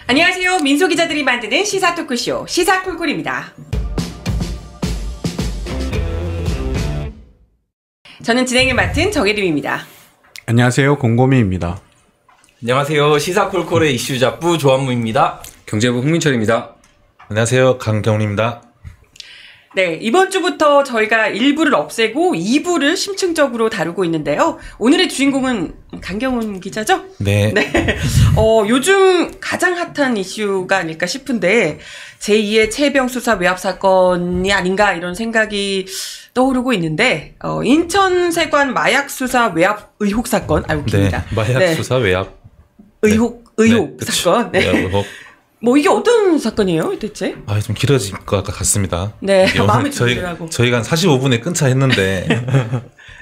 안녕하세요. 민소 기자들이 만드는 시사 토크쇼 시사콜콜입니다. 저는 진행을 맡은 정혜림입니다. 안녕하세요. 곰곰이입니다. 안녕하세요. 시사콜콜의 이슈잡부 조한무입니다. 경제부 홍민철입니다. 안녕하세요. 강경훈입니다. 네, 이번 주부터 저희가 1부를 없애고 2부를 심층적으로 다루고 있는데요. 오늘의 주인공은 강경훈 기자죠? 네. 네. 요즘 가장 핫한 이슈가 아닐까 싶은데 제2의 최혜병 수사 외압 사건이 아닌가 이런 생각이 떠오르고 있는데 인천세관 마약 수사 외압 의혹 사건 웃깁니다. 네, 마약 수사 외압 의혹 네, 사건. 네. 의혹. 뭐 이게 어떤 사건이에요, 대체? 좀 길어질 것 같습니다. 네, 마음에 들더라고. 저희가 한 45분에 끊자 했는데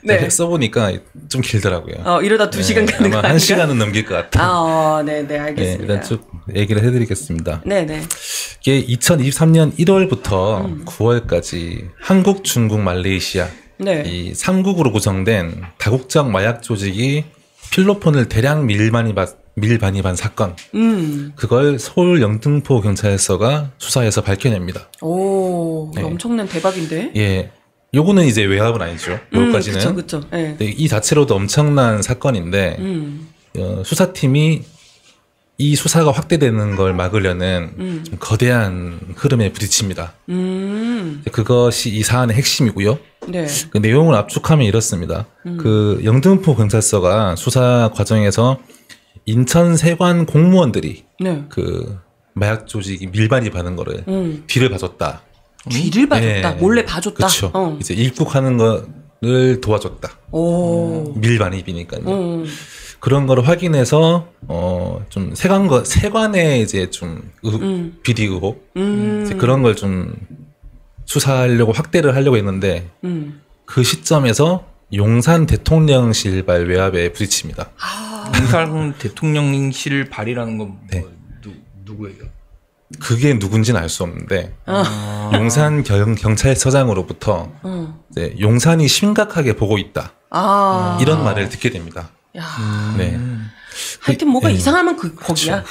네. 써보니까 좀 길더라고요. 이러다 2시간 가는 거 아마 아닌가? 1시간은 넘길 것 같아요. 네, 알겠습니다. 네, 일단 쭉 얘기를 해드리겠습니다. 네. 이게 2023년 1월부터 9월까지 한국, 중국, 말레이시아 이 3국으로 구성된 다국적 마약 조직이 필로폰을 대량 밀반입한 사건. 그걸 서울 영등포 경찰서가 수사해서 밝혀냅니다. 오, 엄청난 대박인데? 예. 요거는 이제 외압은 아니죠. 요까지는. 그쵸. 네. 이 자체로도 엄청난 사건인데, 수사팀이 이 수사가 확대되는 걸 막으려는 좀 거대한 흐름에 부딪힙니다. 그것이 이 사안의 핵심이고요. 네. 그 내용을 압축하면 이렇습니다. 그 영등포 경찰서가 수사 과정에서 인천 세관 공무원들이 그 마약 조직이 밀반입하는 거를 뒤를 봐줬다. 뒤를 봐줬다? 네. 몰래 봐줬다? 그렇죠. 이제 입국하는 거를 도와줬다. 오. 밀반입이니까요. 그런 거를 확인해서 좀 세관의 이제 좀 비리 의혹 이제 그런 걸 좀 수사하려고 확대를 하려고 했는데 그 시점에서 용산 대통령실발 외압에 부딪힙니다. 용산 대통령실 발이라는 건 네. 누구예요? 그게 누군지는 알 수 없는데 용산 경찰서장으로부터 이제 용산이 심각하게 보고 있다. 이런 말을 듣게 됩니다. 네. 하여튼 뭐가 이상하면 거기야.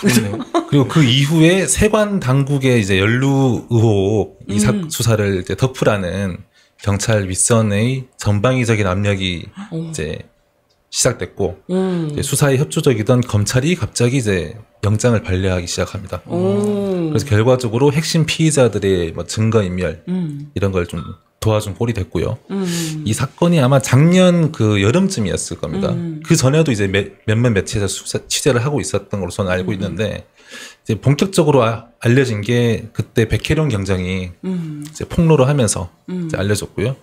그리고 그 이후에 세관 당국의 이제 연루 의혹 이 수사를 이제 덮으라는 경찰 윗선의 전방위적인 압력이 이제 시작됐고 이제 수사에 협조적이던 검찰이 갑자기 이제 영장을 발려하기 시작합니다. 그래서 결과적으로 핵심 피의자들의 뭐 증거인멸 이런 걸 좀 도와준 꼴이 됐고요. 이 사건이 아마 작년 그 여름쯤이었을 겁니다. 그 전에도 이제 몇몇 매체에서 취재를 하고 있었던 걸로 저는 알고 있는데 이제 본격적으로 알려진 게 그때 백혜룡 경장이 이제 폭로를 하면서 이제 알려졌고요.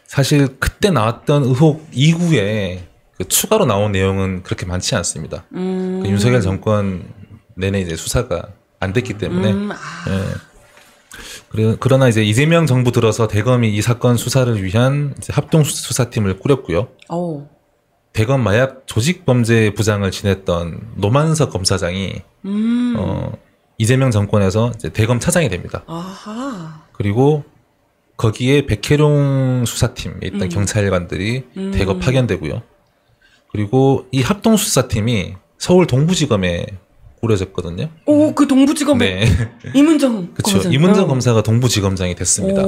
사실 그때 나왔던 의혹 이후에 그 추가로 나온 내용은 그렇게 많지 않습니다. 그 윤석열 정권 내내 이제 수사가 안 됐기 때문에. 그러나 이제 이재명 정부 들어서 대검이 이 사건 수사를 위한 이제 합동 수사팀을 꾸렸고요. 대검 마약 조직범죄 부장을 지냈던 노만석 검사장이 이재명 정권에서 이제 대검 차장이 됩니다. 그리고 거기에 백혜룡 수사팀에 있던 경찰관들이 대거 파견되고요. 그리고 이 합동 수사팀이 서울 동부지검에 꾸려졌거든요. 그 동부지검에 이문정 그렇죠. 검사장. 이문정 검사가 동부지검장이 됐습니다.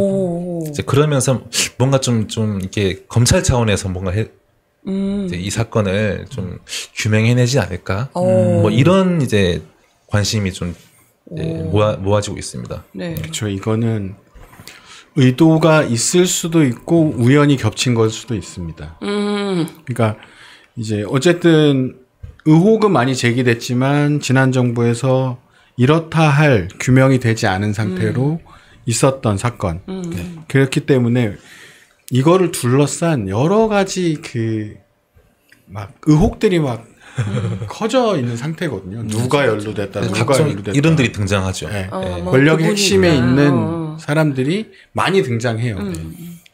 이제 그러면서 뭔가 좀 이렇게 검찰 차원에서 뭔가 이제 이 사건을 좀 규명해내지 않을까. 뭐 이런 이제 관심이 좀 모아지고 있습니다. 네. 그렇죠. 이거는 의도가 있을 수도 있고 우연히 겹친 걸 수도 있습니다. 그러니까 이제 어쨌든 의혹은 많이 제기됐지만 지난 정부에서 이렇다 할 규명이 되지 않은 상태로 있었던 사건. 그렇기 때문에 이거를 둘러싼 여러 가지 막 의혹들이 막 커져 있는 상태거든요. 누가 연루됐다, 누가 연루됐다. 이름들이 등장하죠. 네. 뭐 권력의 핵심에 있는 사람들이 많이 등장해요.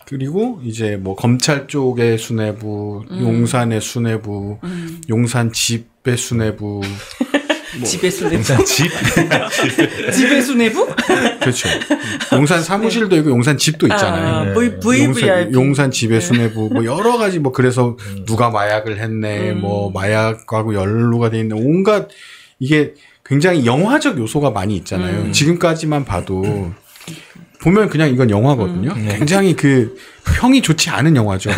그리고 이제 뭐 검찰 쪽의 수뇌부, 용산의 수뇌부, 용산 집의 수뇌부, 집의 수뇌부? 집? 집의 수뇌부? 그렇죠. 용산 사무실도 있고 용산 집도 있잖아요. VVIP. 용산 집의 수뇌부, 뭐 여러 가지 뭐 그래서 누가 마약을 했네, 뭐 마약하고 연루가 돼 있는 온갖 이게 굉장히 영화적 요소가 많이 있잖아요. 지금까지만 봐도 보면 그냥 이건 영화거든요. 굉장히 그 평이 좋지 않은 영화죠.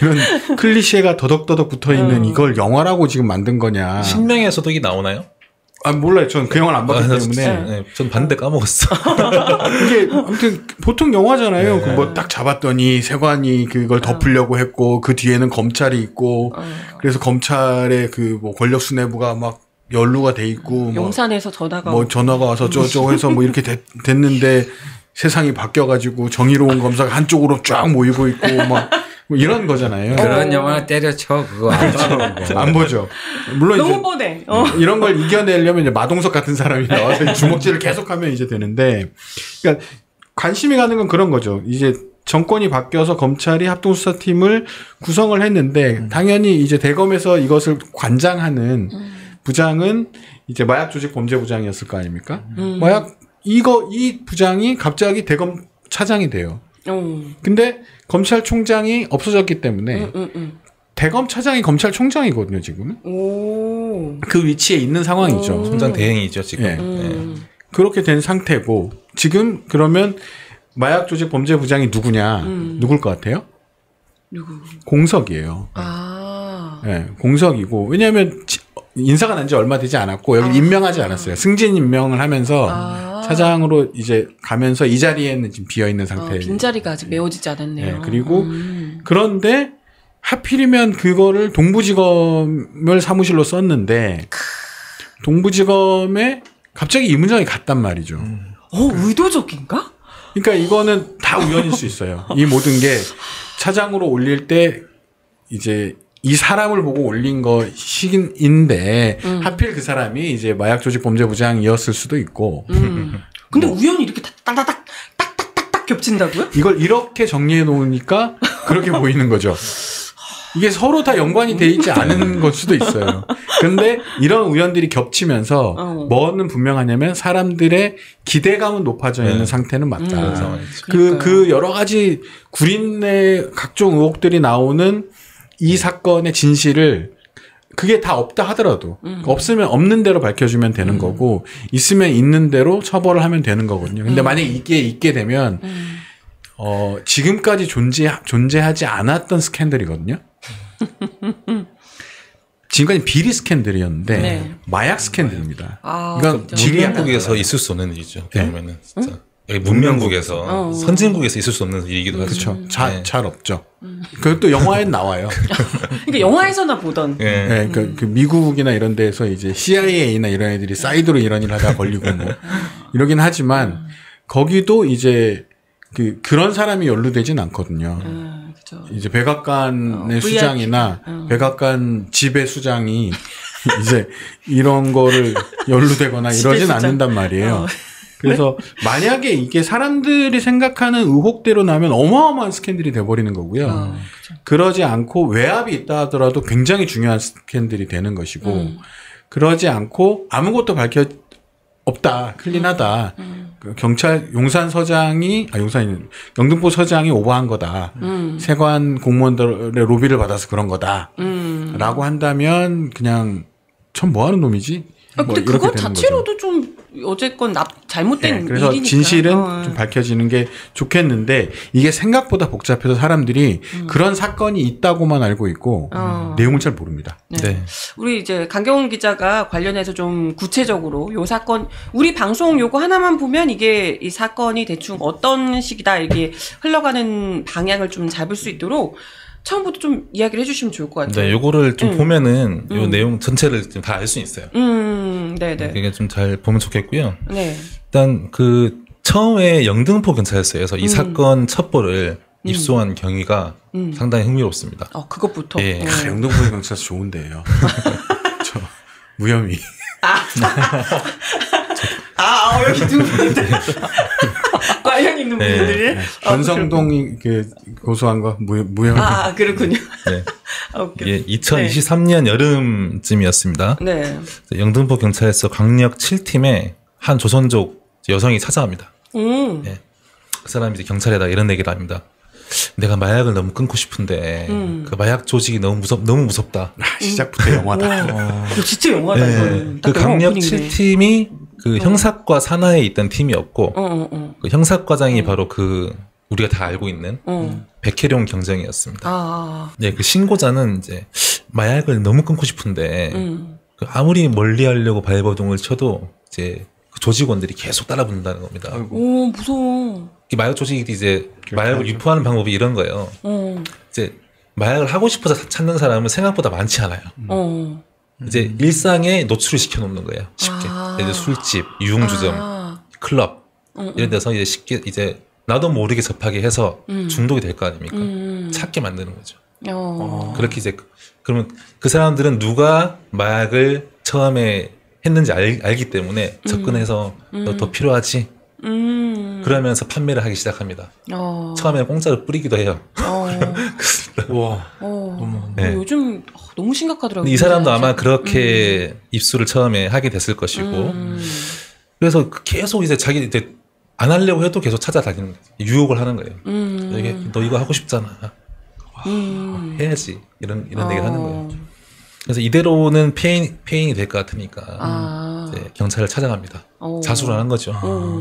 이런 클리셰가 더덕더덕 붙어 있는 이걸 영화라고 지금 만든 거냐. 신명의 소독이 나오나요? 아 몰라요. 전 그 영화를 안 봤기 때문에. 네, 전 봤는데 까먹었어. 이게 아무튼 보통 영화잖아요. 그 뭐 딱 잡았더니 세관이 그걸 덮으려고 했고 그 뒤에는 검찰이 있고 그래서 검찰의 그 뭐 권력 수뇌부가 막 연루가 돼 있고 용산에서 전화가 뭐 전화가 와서 저쪽 해서 뭐 이렇게 됐는데 세상이 바뀌어가지고 정의로운 검사가 한쪽으로 쫙 모이고 있고 막 뭐 이런 거잖아요. 그런 영화 때려쳐 그거 안 그렇죠. 안 보죠. 물론 너무 이제 뻔해. 이런 걸 이겨내려면 이제 마동석 같은 사람이 나와서 주먹질을 계속하면 이제 되는데, 그러니까 관심이 가는 건 그런 거죠. 이제 정권이 바뀌어서 검찰이 합동수사팀을 구성을 했는데 당연히 이제 대검에서 이것을 관장하는 부장은 이제 마약 조직 범죄 부장이었을 거 아닙니까? 이 부장이 갑자기 대검 차장이 돼요. 근데 검찰총장이 없어졌기 때문에 대검 차장이 검찰총장이거든요, 지금은. 그 위치에 있는 상황이죠. 총장 대행이죠, 지금. 예. 네. 그렇게 된 상태고 지금 그러면 마약 조직 범죄 부장이 누구냐? 누굴 것 같아요? 누구? 공석이에요. 아. 예, 공석이고 왜냐하면 인사가 난 지 얼마 되지 않았고 여기 임명하지 않았어요. 승진 임명을 하면서 차장으로 이제 가면서 이 자리에는 지금 비어 있는 상태. 빈자리가 아직 메워지지 않았네요. 네, 그리고 그런데 하필이면 그거를 동부지검을 사무실로 썼는데 동부지검에 갑자기 이 문장이 갔단 말이죠. 의도적인가? 그러니까 이거는 다 우연일 수 있어요. 이 모든 게 차장으로 올릴 때 이제 이 사람을 보고 올린 것인데 하필 그 사람이 이제 마약 조직 범죄 부장이었을 수도 있고. 근데 우연히 이렇게 딱딱딱 겹친다고요? 이걸 이렇게 정리해 놓으니까 그렇게 보이는 거죠. 이게 서로 다 연관이 돼 있지 않은 걸 수도 있어요. 근데 이런 우연들이 겹치면서 뭐는 분명하냐면 사람들의 기대감은 높아져 있는 상태는 맞다. 그 여러 가지 구린의 각종 의혹들이 나오는 이 사건의 진실을 그게 다 없다 하더라도 없으면 없는 대로 밝혀주면 되는 거고 있으면 있는 대로 처벌을 하면 되는 거거든요. 근데 만약에 이게 있게 되면 지금까지 존재하지 않았던 스캔들이거든요. 지금까지 비리 스캔들이었는데 네. 마약 스캔들입니다. 이건 문명국에서 있을 수 없는 일이죠. 그러면은 진짜 여기 문명국에서 선진국에서 있을 수 없는 일이기도 하죠. 그렇죠. 잘 없죠. 그것도 영화에 나와요. 그러니까 영화에서나 보던. 네, 그 미국이나 이런 데서 이제 CIA나 이런 애들이 사이드로 이런 일을 하다가 걸리고 뭐 이러긴 하지만 거기도 이제 그런 사람이 연루되진 않거든요. 그렇죠. 이제 백악관의 수장이나 백악관 지배 수장이 이제 이런 거를 연루되거나 이러진 않는단 말이에요. 그래서 만약에 이게 사람들이 생각하는 의혹대로 나면 어마어마한 스캔들이 돼버리는 거고요. 그렇죠. 그러지 않고 외압이 있다 하더라도 굉장히 중요한 스캔들이 되는 것이고 그러지 않고 아무것도 없다, 클린하다. 그 경찰 용산서장이 영등포 서장이 오버한 거다. 세관 공무원들의 로비를 받아서 그런 거다. 라고 한다면 그냥 전 뭐 하는 놈이지? 근데 뭐 그거 이렇게 되는 자체로도 거죠. 좀 어쨌건 잘못된 네, 그래서 일이니까. 진실은 좀 밝혀지는 게 좋겠는데 이게 생각보다 복잡해서 사람들이 그런 사건이 있다고만 알고 있고 내용을 잘 모릅니다. 네. 우리 이제 강경훈 기자가 관련해서 좀 구체적으로 요 사건 우리 방송 요거 하나만 보면 이게 이 사건이 대충 어떤 식이다 이렇게 흘러가는 방향을 좀 잡을 수 있도록 처음부터 좀 이야기를 해주시면 좋을 것 같아요. 네, 요거를 좀 보면은 요 내용 전체를 좀 다 알 수 있어요. 네네. 이게 좀 잘 보면 좋겠고요. 네. 일단 처음에 영등포 경찰서에서 이 사건 첩보를 입수한 경위가 상당히 흥미롭습니다. 그것부터. 예. 영등포 경찰서 좋은데요. 저 무혐의. 여기 두 분들. 과형 있는 분들이. 권성동이 고소한 거 무혐의. 그렇군요. 네. 오케이. 예, 2023년 여름쯤이었습니다. 네. 영등포 경찰서 강력 7팀에 한 조선족 여성이 찾아갑니다. 네. 그 사람이 이제 경찰에다 이런 얘기를 합니다. 내가 마약을 너무 끊고 싶은데 그 마약 조직이 너무 무섭다. 시작부터 영화다. 이거 진짜 영화다. 이거는. 그 딱 영화 강력 오프닝이네. 7팀이 그 형사과 산하에 있던 팀이었고 그 형사과장이 바로 그 우리가 다 알고 있는 백혜룡 경정이었습니다. 네, 그 신고자는 이제 마약을 너무 끊고 싶은데 그 아무리 멀리하려고 발버둥을 쳐도 이제 그 조직원들이 계속 따라붙는다는 겁니다. 오, 무서워. 이 마약 조직이 이제 마약을 유포하는 방법이 이런 거예요. 이제 마약을 하고 싶어서 찾는 사람은 생각보다 많지 않아요. 이제 일상에 노출을 시켜놓는 거예요. 쉽게. 예를 들어 술집, 유흥주점, 클럽 이런 데서 이제 쉽게 이제 나도 모르게 접하게 해서 중독이 될 거 아닙니까? 찾게 만드는 거죠. 그렇게 이제 그러면 그 사람들은 누가 마약을 처음에 했는지 알기 때문에 접근해서 너 더 필요하지? 그러면서 판매를 하기 시작합니다. 처음에는 공짜로 뿌리기도 해요. 와. 네. 요즘 너무 심각하더라고요. 이 사람도 아마 그렇게 입수를 처음에 하게 됐을 것이고 그래서 계속 이제 자기 이제 안 하려고 해도 계속 찾아다니는 거예요. 유혹을 하는 거예요. 이게 너 이거 하고 싶잖아. 해야지 이런 얘기를 하는 거예요. 그래서 이대로는 페인이 될 것 같으니까 이제 경찰을 찾아갑니다. 자수를 하는 거죠.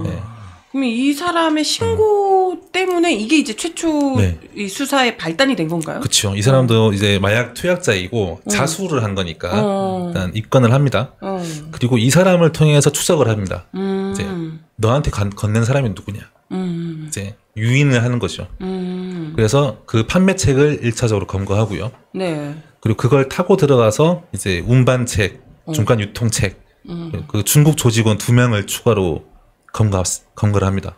네. 그럼 이 사람의 신고 때문에 이게 이제 최초 네. 이 수사의 발단이 된 건가요? 그렇죠. 이 사람도 이제 마약 투약자이고 자수를 한 거니까 일단 입건을 합니다. 그리고 이 사람을 통해서 추적을 합니다. 이제 너한테 건넨 사람이 누구냐. 이제 유인을 하는 거죠. 그래서 그 판매책을 1차적으로 검거하고요. 네. 그리고 그걸 타고 들어가서 이제 운반책, 중간 유통책, 그 중국 조직원 2명을 추가로 검거를 합니다.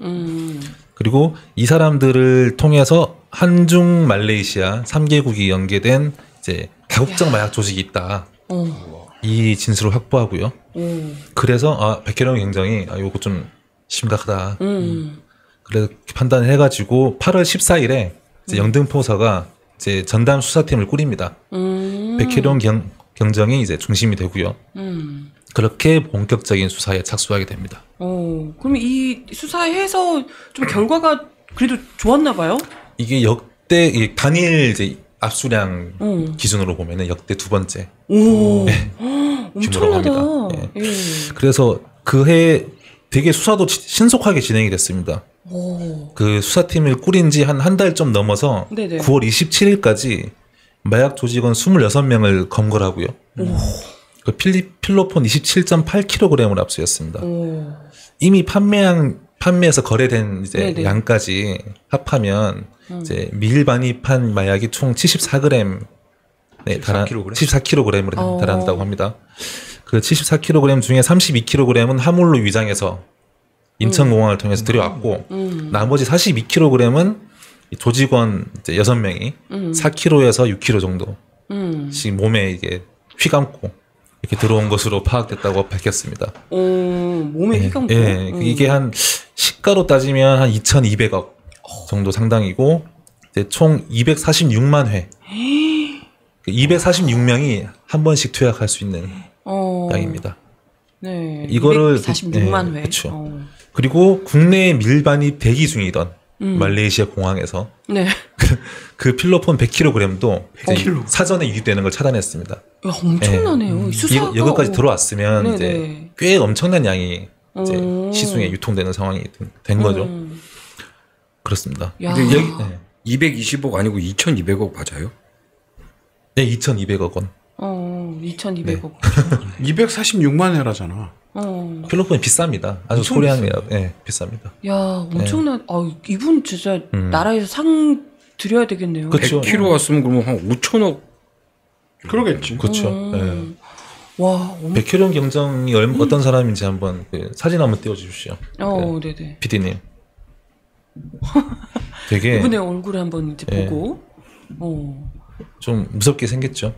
그리고 이 사람들을 통해서 한중 말레이시아 3개국이 연계된 이제 다국적 마약 조직이 있다. 이 진술을 확보하고요. 그래서 백혜령 경정이 요거 좀 심각하다. 그래서 판단을 해가지고 8월 14일에 이제 영등포서가 이제 전담 수사팀을 꾸립니다. 백혜령 경정이 이제 중심이 되고요. 그렇게 본격적인 수사에 착수하게 됩니다. 그럼 이 수사해서 좀 결과가 그래도 좋았나 봐요? 이게 역대 단일 이제 압수량 기준으로 보면은 역대 2번째 규모라고 합니다. 네. 그래서 그 해 되게 수사도 신속하게 진행이 됐습니다. 그 수사팀을 꾸린 지 한 달 좀 넘어서 네네. 9월 27일까지 마약 조직원 26명을 검거를 하고요. 그 필로폰 27.8kg을 압수했습니다. 이미 판매해서 거래된 이제 네네. 양까지 합하면 이제 밀반입한 마약이 총 74g 74kg에 달한다고 합니다. 그 74kg 중에 32kg은 화물로 위장해서 인천공항을 통해서 들여왔고 나머지 42kg은 조직원 이제 6명이 4kg에서 6kg 정도씩 몸에 이게 휘감고 이렇게 들어온 것으로 파악됐다고 밝혔습니다. 몸에 휘감고? 예, 이게 한 시가로 따지면 한 2,200억 정도 상당이고 이제 총 246만 회. 246명이 한 번씩 투약할 수 있는 양입니다. 네. 이거를 246만 회. 그렇죠. 그리고 국내에 밀반입 대기 중이던 말레이시아 공항에서 네. 그 필로폰 100kg도 사전에 유입되는 걸 차단했습니다. 야, 엄청나네요. 수사가 여기까지 들어왔으면 이제 꽤 엄청난 양이 이제 시중에 유통되는 상황이 된 거죠. 그렇습니다. 근데 220억 아니고 2,200억 맞아요? 네, 2,200억 원. 2,200억. 246만 회라잖아. 필로폰이 비쌉니다. 아주 소량이라, 비쌉니다. 야, 엄청난. 이분 진짜 나라에서 상 드려야 되겠네요. 그렇죠. 100kg 왔으면 그러면 한 5천억. 그러겠지. 그렇죠. 와, 100kg 경정이 어떤 사람인지 한번 그 사진 한번 띄워주십시오. 네네. PD님. 되게 이분의 얼굴을 한번 이제 보고. 좀 무섭게 생겼죠.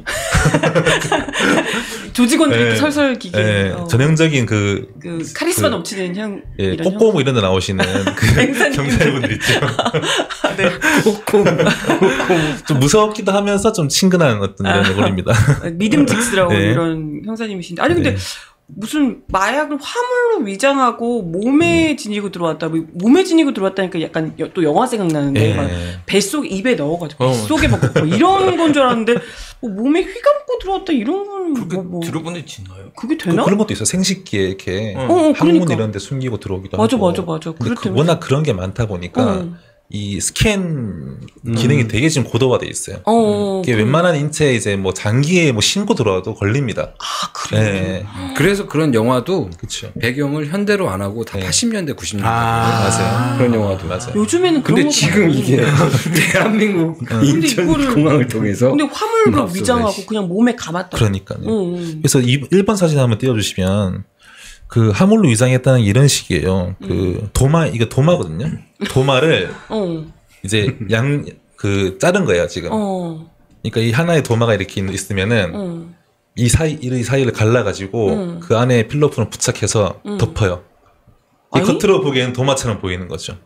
조직원들이 설설 기게. 전형적인 그 카리스마 넘치는 형. 꼬꼬무 이런 데 나오시는 그 경찰분들 있죠. 네. 꼬꼬무. 좀 무섭기도 하면서 좀 친근한 어떤 이런 얼굴입니다. 믿음직스러운 이런 형사님이신데. 아니 근데 무슨 마약을 화물로 위장하고 몸에 지니고 들어왔다. 몸에 지니고 들어왔다니까 약간 또 영화 생각나는데 막 뱃속 입에 넣어가지고 뱃속에 막 이런 건 줄 알았는데 뭐 몸에 휘감고 들어왔다 이런 건 뭐 들어본 애 있나요? 그게 되나? 그런 것도 있어. 생식기에 이렇게 그러니까. 항문 이런 데 숨기고 들어오기도 맞아, 하고. 맞아. 근데 워낙 그런 게 많다 보니까 이 스캔 기능이 되게 지금 고도화돼 있어요. 이게 웬만한 인체 이제 뭐 장기에 뭐 신고 들어와도 걸립니다. 아, 그래. 네. 그래서 그런 영화도 그렇죠. 배경을 현대로 안 하고 다 네. 80년대, 90년대 맞아요. 그런 영화도 맞아요. 요즘에는 그런 근데 거 지금 이게 대한민국 인천 이거를- 공항을 통해서 근데 화물로 맙소사, 위장하고 씨. 그냥 몸에 감았다. 그러니까요. 응. 그래서 1번 사진 한번 띄워주시면 그 화물로 위장했다는 게 이런 식이에요. 그 이거 도마거든요. 도마를 이제 자른 거예요, 지금. 그러니까 이 하나의 도마가 이렇게 있으면은 이 사이를 갈라가지고 그 안에 필로폰을 부착해서 덮어요. 이 아니? 겉으로 보기에는 도마처럼 보이는 거죠.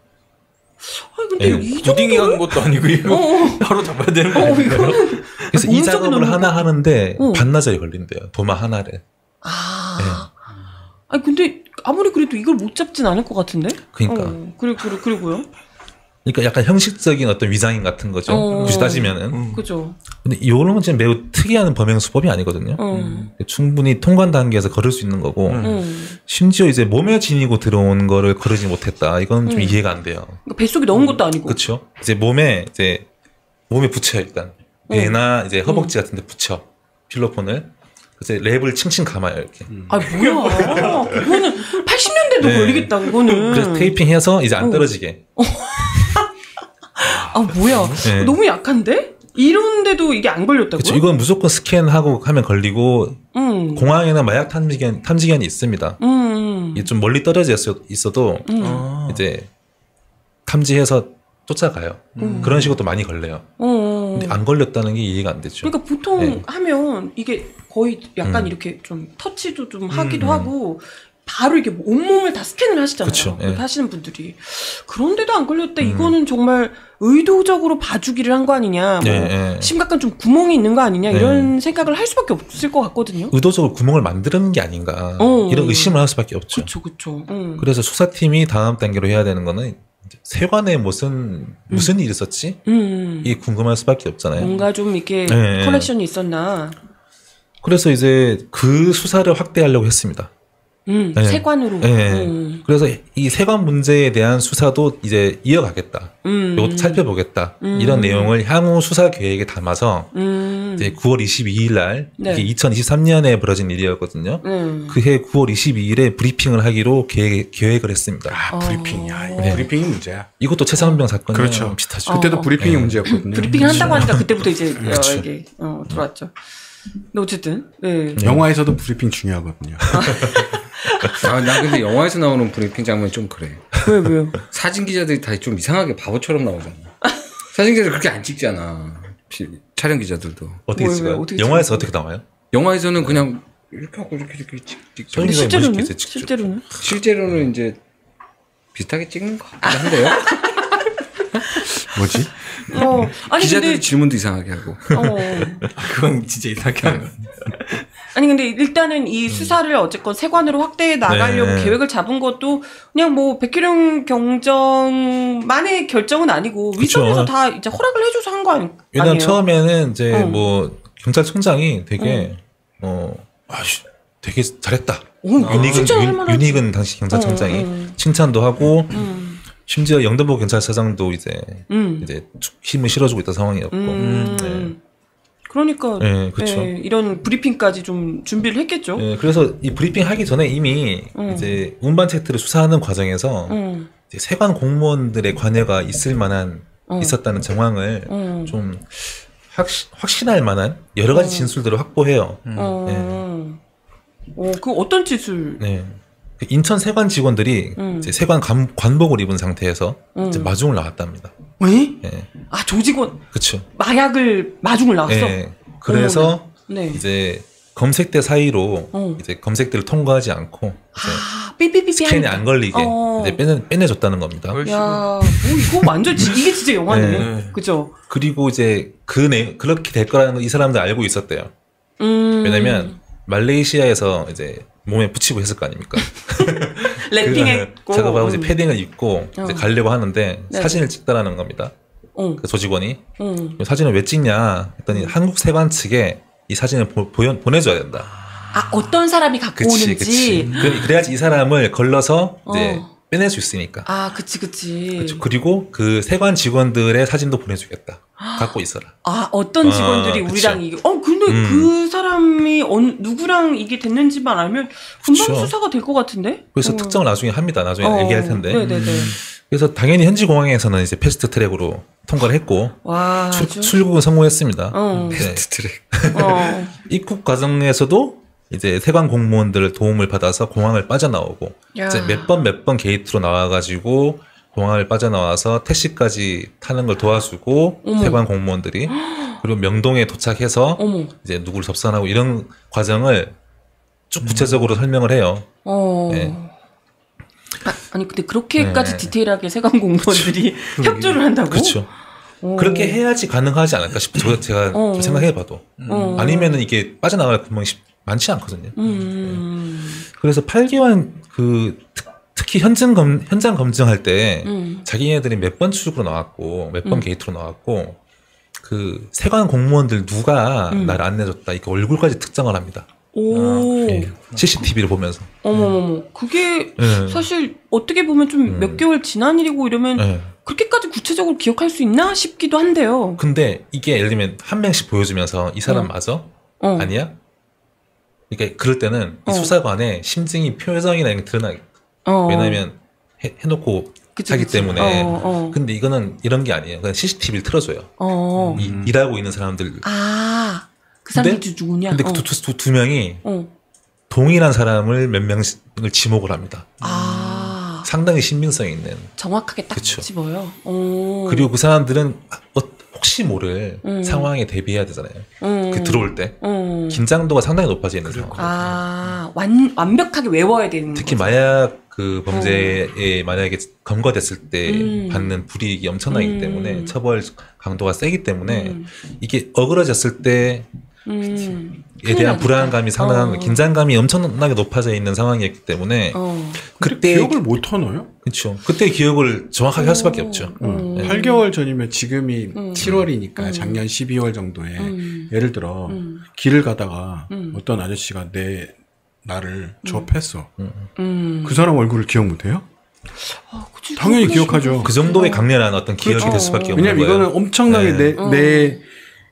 아니, 근데 예, 이 부딩이 정도로 한 것도 아니고 이거 바로 잡아야 되는 거 아니에요? 이거는 그래서 이 몸속에 작업을 넣는 하나 거. 하는데 반나절이 걸린대요. 도마 하나를. 아니 근데 아무리 그래도 이걸 못 잡진 않을 것 같은데? 그러니까. 그리고요. 그러니까 약간 형식적인 어떤 위장인 같은 거죠. 굳이 따지면은. 그죠. 근데 이런 건 지금 매우 특이한 범행 수법이 아니거든요. 충분히 통관 단계에서 걸을 수 있는 거고 심지어 이제 몸에 지니고 들어온 거를 거르지 못했다. 이건 좀 이해가 안 돼요. 그러니까 뱃속에 넣은 것도 아니고. 그렇죠. 이제 몸에 붙여 일단 배나 이제 허벅지 같은 데 붙여 필로폰을. 그래서 랩을 칭칭 감아요 이렇게. 아 뭐야? 그거는 80년대도 네. 걸리겠다. 그거는. 그래서 테이핑해서 이제 안 떨어지게. 아 뭐야? 네. 너무 약한데? 이런데도 이게 안 걸렸다고요? 그렇죠. 이건 무조건 스캔하고 하면 걸리고 공항에는 마약 탐지견이 있습니다. 이게 좀 멀리 떨어져 있어도 이제 탐지해서 쫓아가요. 그런 식으로 또 많이 걸려요. 근데 안 걸렸다는 게 이해가 안 되죠. 그러니까 보통 네. 하면 이게 거의 약간 이렇게 좀 터치도 좀 하기도 하고 바로 이렇게 온몸을 다 스캔을 하시잖아요. 그쵸, 예. 그렇게 하시는 분들이. 그런데도 안 걸렸다. 이거는 정말 의도적으로 봐주기를 한 거 아니냐. 뭐 예, 예. 심각한 좀 구멍이 있는 거 아니냐. 네. 이런 생각을 할 수밖에 없을 것 같거든요. 의도적으로 구멍을 만드는 게 아닌가 이런 의심을 할 수밖에 없죠. 그쵸. 그래서 수사팀이 다음 단계로 해야 되는 거는 세관에 무슨 일이 있었지? 이게 궁금할 수밖에 없잖아요. 뭔가 좀 이렇게 네. 커넥션이 있었나. 그래서 이제 그 수사를 확대하려고 했습니다. 네. 세관으로. 네. 그래서 이 세관 문제에 대한 수사도 이제 이어가겠다. 이것도 살펴보겠다. 이런 내용을 향후 수사 계획에 담아서 이제 9월 22일 날 네. 이게 2023년에 벌어진 일이었거든요. 그해 9월 22일에 브리핑을 하기로 계획을 했습니다. 브리핑이야. 이거 네. 브리핑이 문제야. 이것도 최상병 사건이랑 그렇죠. 비슷하죠. 그때도 브리핑이 네. 문제였거든요. 브리핑을 한다고 하니까 그때부터 이제 그렇죠. 이게 들어왔죠. 근데 어쨌든 네. 영화에서도 브리핑 중요하거든요. 나 근데 영화에서 나오는 브리핑 장면이 좀 그래. 왜요? 사진 기자들이 다 좀 이상하게 바보처럼 나오잖아. 사진 기자들 그렇게 안 찍잖아. 촬영 기자들도. 어떻게 왜, 찍어요? 어떻게 영화에서 어떻게 나와요? 영화에서는 그냥 이렇게 하고 이렇게 찍. 손이 근데 멋있게 실제로는? 이제 찍죠. 실제로는? 실제로는 이제 비슷하게 찍는 것 같긴 한데요. 뭐지? 아니 기자들이 근데 질문도 이상하게 하고. 그건 진짜 이상하게 하는 거예요. 아니 근데 일단은 이 수사를 어쨌건 세관으로 확대해 나가려고 네. 계획을 잡은 것도 그냥 뭐 백희룡 경정만의 결정은 아니고 그쵸. 윗선에서 다 이제 허락을 해줘서 한 거 아니에요? 왜냐면 처음에는 이제 뭐 경찰청장이 되게 되게 잘했다. 칭찬할 만하지. 윤희근 당시 경찰청장이 칭찬도 하고 심지어 영등포 경찰서장도 이제 힘을 실어주고 있던 상황이었고. 네. 그러니까 네, 그쵸. 네, 이런 브리핑까지 좀 준비를 했겠죠. 네, 그래서 이 브리핑 하기 전에 이미 이제 운반 체트를 수사하는 과정에서 이제 세관 공무원들의 관여가 있을 만한 있었다는 정황을 좀 확신할 만한 여러 가지 진술들을 확보해요. 그 어떤 짓을? 네. 그 인천 세관 직원들이 이제 세관 관복을 입은 상태에서 이제 마중을 나왔답니다. 왜? 네. 아 조직원 그렇죠. 마약을 마중을 나왔어. 네. 그래서 네. 이제 검색대 사이로 이제 검색대를 통과하지 않고 이제 삐삐삐삐 스캔이 하니까. 안 걸리게 이제 빼내줬다는 겁니다. 야, 뭐 이거 완전 이게 진짜 영화네. 네. 그죠? 그리고 이제 그렇게 될 거라는 걸 이 사람들 알고 있었대요. 왜냐면 말레이시아에서 이제 몸에 붙이고 했을 거 아닙니까? 랩핑했고 작업하고 이제 패딩을 입고 이제 가려고 하는데 네. 사진을 찍다라는 겁니다. 그 조직원이 사진을 왜 찍냐 했더니 음. 한국 세관 측에 이 사진을 보내줘야 된다. 아 어떤 사람이 갖고 그치, 오는지. 그치. 그래야지 이 사람을 걸러서 이제 빼낼 수 있으니까. 아 그치. 그쵸. 그리고 그 세관 직원들의 사진도 보내주겠다. 갖고 있어라. 아 어떤 직원들이 그쵸. 우리랑 이게 근데 그 사람이 누구랑 이게 됐는지만 알면 금방 그쵸. 수사가 될 것 같은데. 그래서 특정을 나중에 합니다. 나중에 얘기할 텐데. 네네네. 그래서 당연히 현지 공항에서는 이제 패스트 트랙으로 통과를 했고 와. 출국은 성공했습니다. 네. 트랙. 입국 과정에서도 이제 세관 공무원들 도움을 받아서 공항을 빠져나오고 야. 이제 몇 번 게이트로 나와가지고 공항을 빠져나와서 택시까지 타는 걸 도와주고 어머. 세관 공무원들이 그리고 명동에 도착해서 어머. 이제 누구를 접선하고 이런 과정을 쭉 구체적으로 설명을 해요. 네. 아니 근데 그렇게까지 네. 디테일하게 세관 공무원들이 협조를 한다고? 그렇죠. 그렇게 해야지 가능하지 않을까 싶어요. 제가 좀 생각해봐도. 아니면은 이게 빠져나갈 구멍이 많지 않거든요. 그래서 8개월 특히 현장 검증할 때 자기네들이 몇 번 출구로 나왔고 몇 번 게이트로 나왔고 그 세관 공무원들 누가 나를 안내줬다 이렇게 얼굴까지 특정을 합니다. 오. CCTV를 보면서. 어머머머. 그게 네. 사실 어떻게 보면 좀 몇 개월 지난 일이고 이러면 네. 그렇게까지 구체적으로 기억할 수 있나 싶기도 한데요. 근데 이게 예를 들면 한 명씩 보여주면서 이 사람 맞아? 아니야? 그러니까 그럴 때는 이 수사관의 심증이 표정이나 이런 게 드러나겠다. 왜냐면 해놓고 그치, 하기 그치. 때문에. 근데 이거는 이런 게 아니에요. 그냥 CCTV를 틀어줘요. 일하고 있는 사람들. 그 사람들이 누구냐? 근데 그 두 명이 동일한 사람을 몇 명을 지목을 합니다. 상당히 신빙성이 있는. 정확하게 딱 그쵸. 집어요. 그리고 그 사람들은 혹시 모를 상황에 대비해야 되잖아요. 그 들어올 때 긴장도가 상당히 높아져 있는 상황. 완벽하게 외워야 되는 특히 거죠. 마약 그 범죄에 만약에 검거됐을 때 받는 불이익이 엄청나기 때문에 처벌 강도가 세기 때문에 이게 어그러졌을 때에 대한 불안감이 상당한 긴장감이 엄청나게 높아져 있는 상황이었기 때문에 그때 기억을 못 하나요? 그렇죠. 그때 기억을 정확하게 할 수밖에 없죠. 8개월 전이면 지금이 7월이니까 작년 12월 정도에 예를 들어 길을 가다가 어떤 아저씨가 나를 접했어. 그 사람 얼굴을 기억 못 해요? 그치, 당연히 그럴 기억하죠. 그 정도의 강렬한 어떤 기억이 그렇죠. 될 수밖에 없는 왜냐면 거예요. 이거는 엄청나게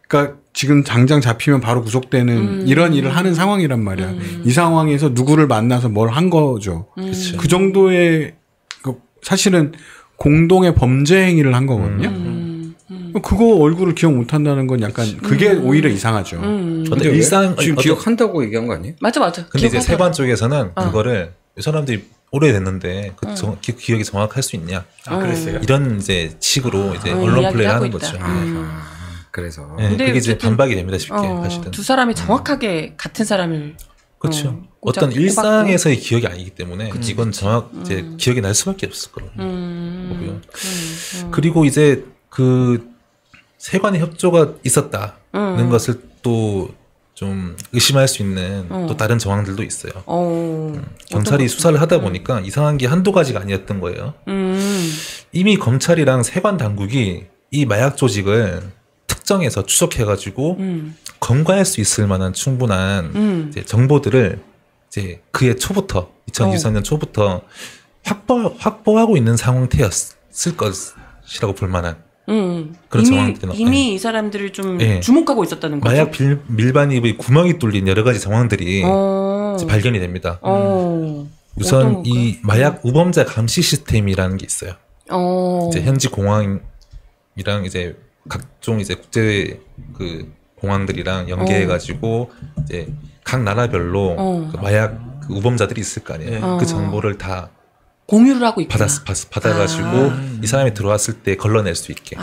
그러니까 지금 당장 잡히면 바로 구속되는 이런 일을 하는 상황이란 말이야. 이 상황에서 누구를 만나서 뭘 한 거죠. 그렇죠. 그 정도의 사실은 공동의 범죄 행위를 한 거거든요. 그거 얼굴을 기억 못 한다는 건 약간 그게 오히려 이상하죠. 어떤 일상 지금 어떤- 기억한다고 얘기한 거 아니에요? 맞아. 근데 이제 기억하더라. 세관 쪽에서는 그거를 이 사람들이 오래됐는데 기억이 정확할 수 있냐 그랬어요? 이런 이제 식으로 이제 언론 이야기를 플레이를 하고 하는 있다. 거죠. 그래서 네, 근데 그게 이제 어쨌든 반박이 됩니다 쉽게 사실은. 두 사람이 정확하게 같은 사람을 그렇죠. 꽂아- 어떤 꼽았고. 일상에서의 기억이 아니기 때문에 이건 이제 기억이 날 수밖에 없을 거고요. 그리고 이제 그 세관의 협조가 있었다는 것을 또 좀 의심할 수 있는 또 다른 정황들도 있어요. 경찰이 수사를 하다 보니까 이상한 게 한두 가지가 아니었던 거예요. 이미 검찰이랑 세관 당국이 이 마약 조직을 특정해서 추적해가지고 검거할 수 있을 만한 충분한 이제 정보들을 이제 그해 초부터 2023년 초부터 확보하고 있는 상태였을 것이라고 볼 만한 그런 상황들이 이미 이 사람들을 좀 네. 주목하고 있었다는 거죠. 마약 밀반 입의 구멍이 뚫린 여러 가지 상황들이 이제 발견이 됩니다. 우선 어떤 이 마약 우범자 감시 시스템이라는 게 있어요. 이제 현지 공항이랑 이제 각종 이제 국제 그 공항들이랑 연계해가지고 이제 각 나라별로 그 마약 그 우범자들이 있을 거 아니에요. 그 정보를 다 공유를 하고 있구나. 받아가지고 이 사람이 들어왔을 때 걸러낼 수 있게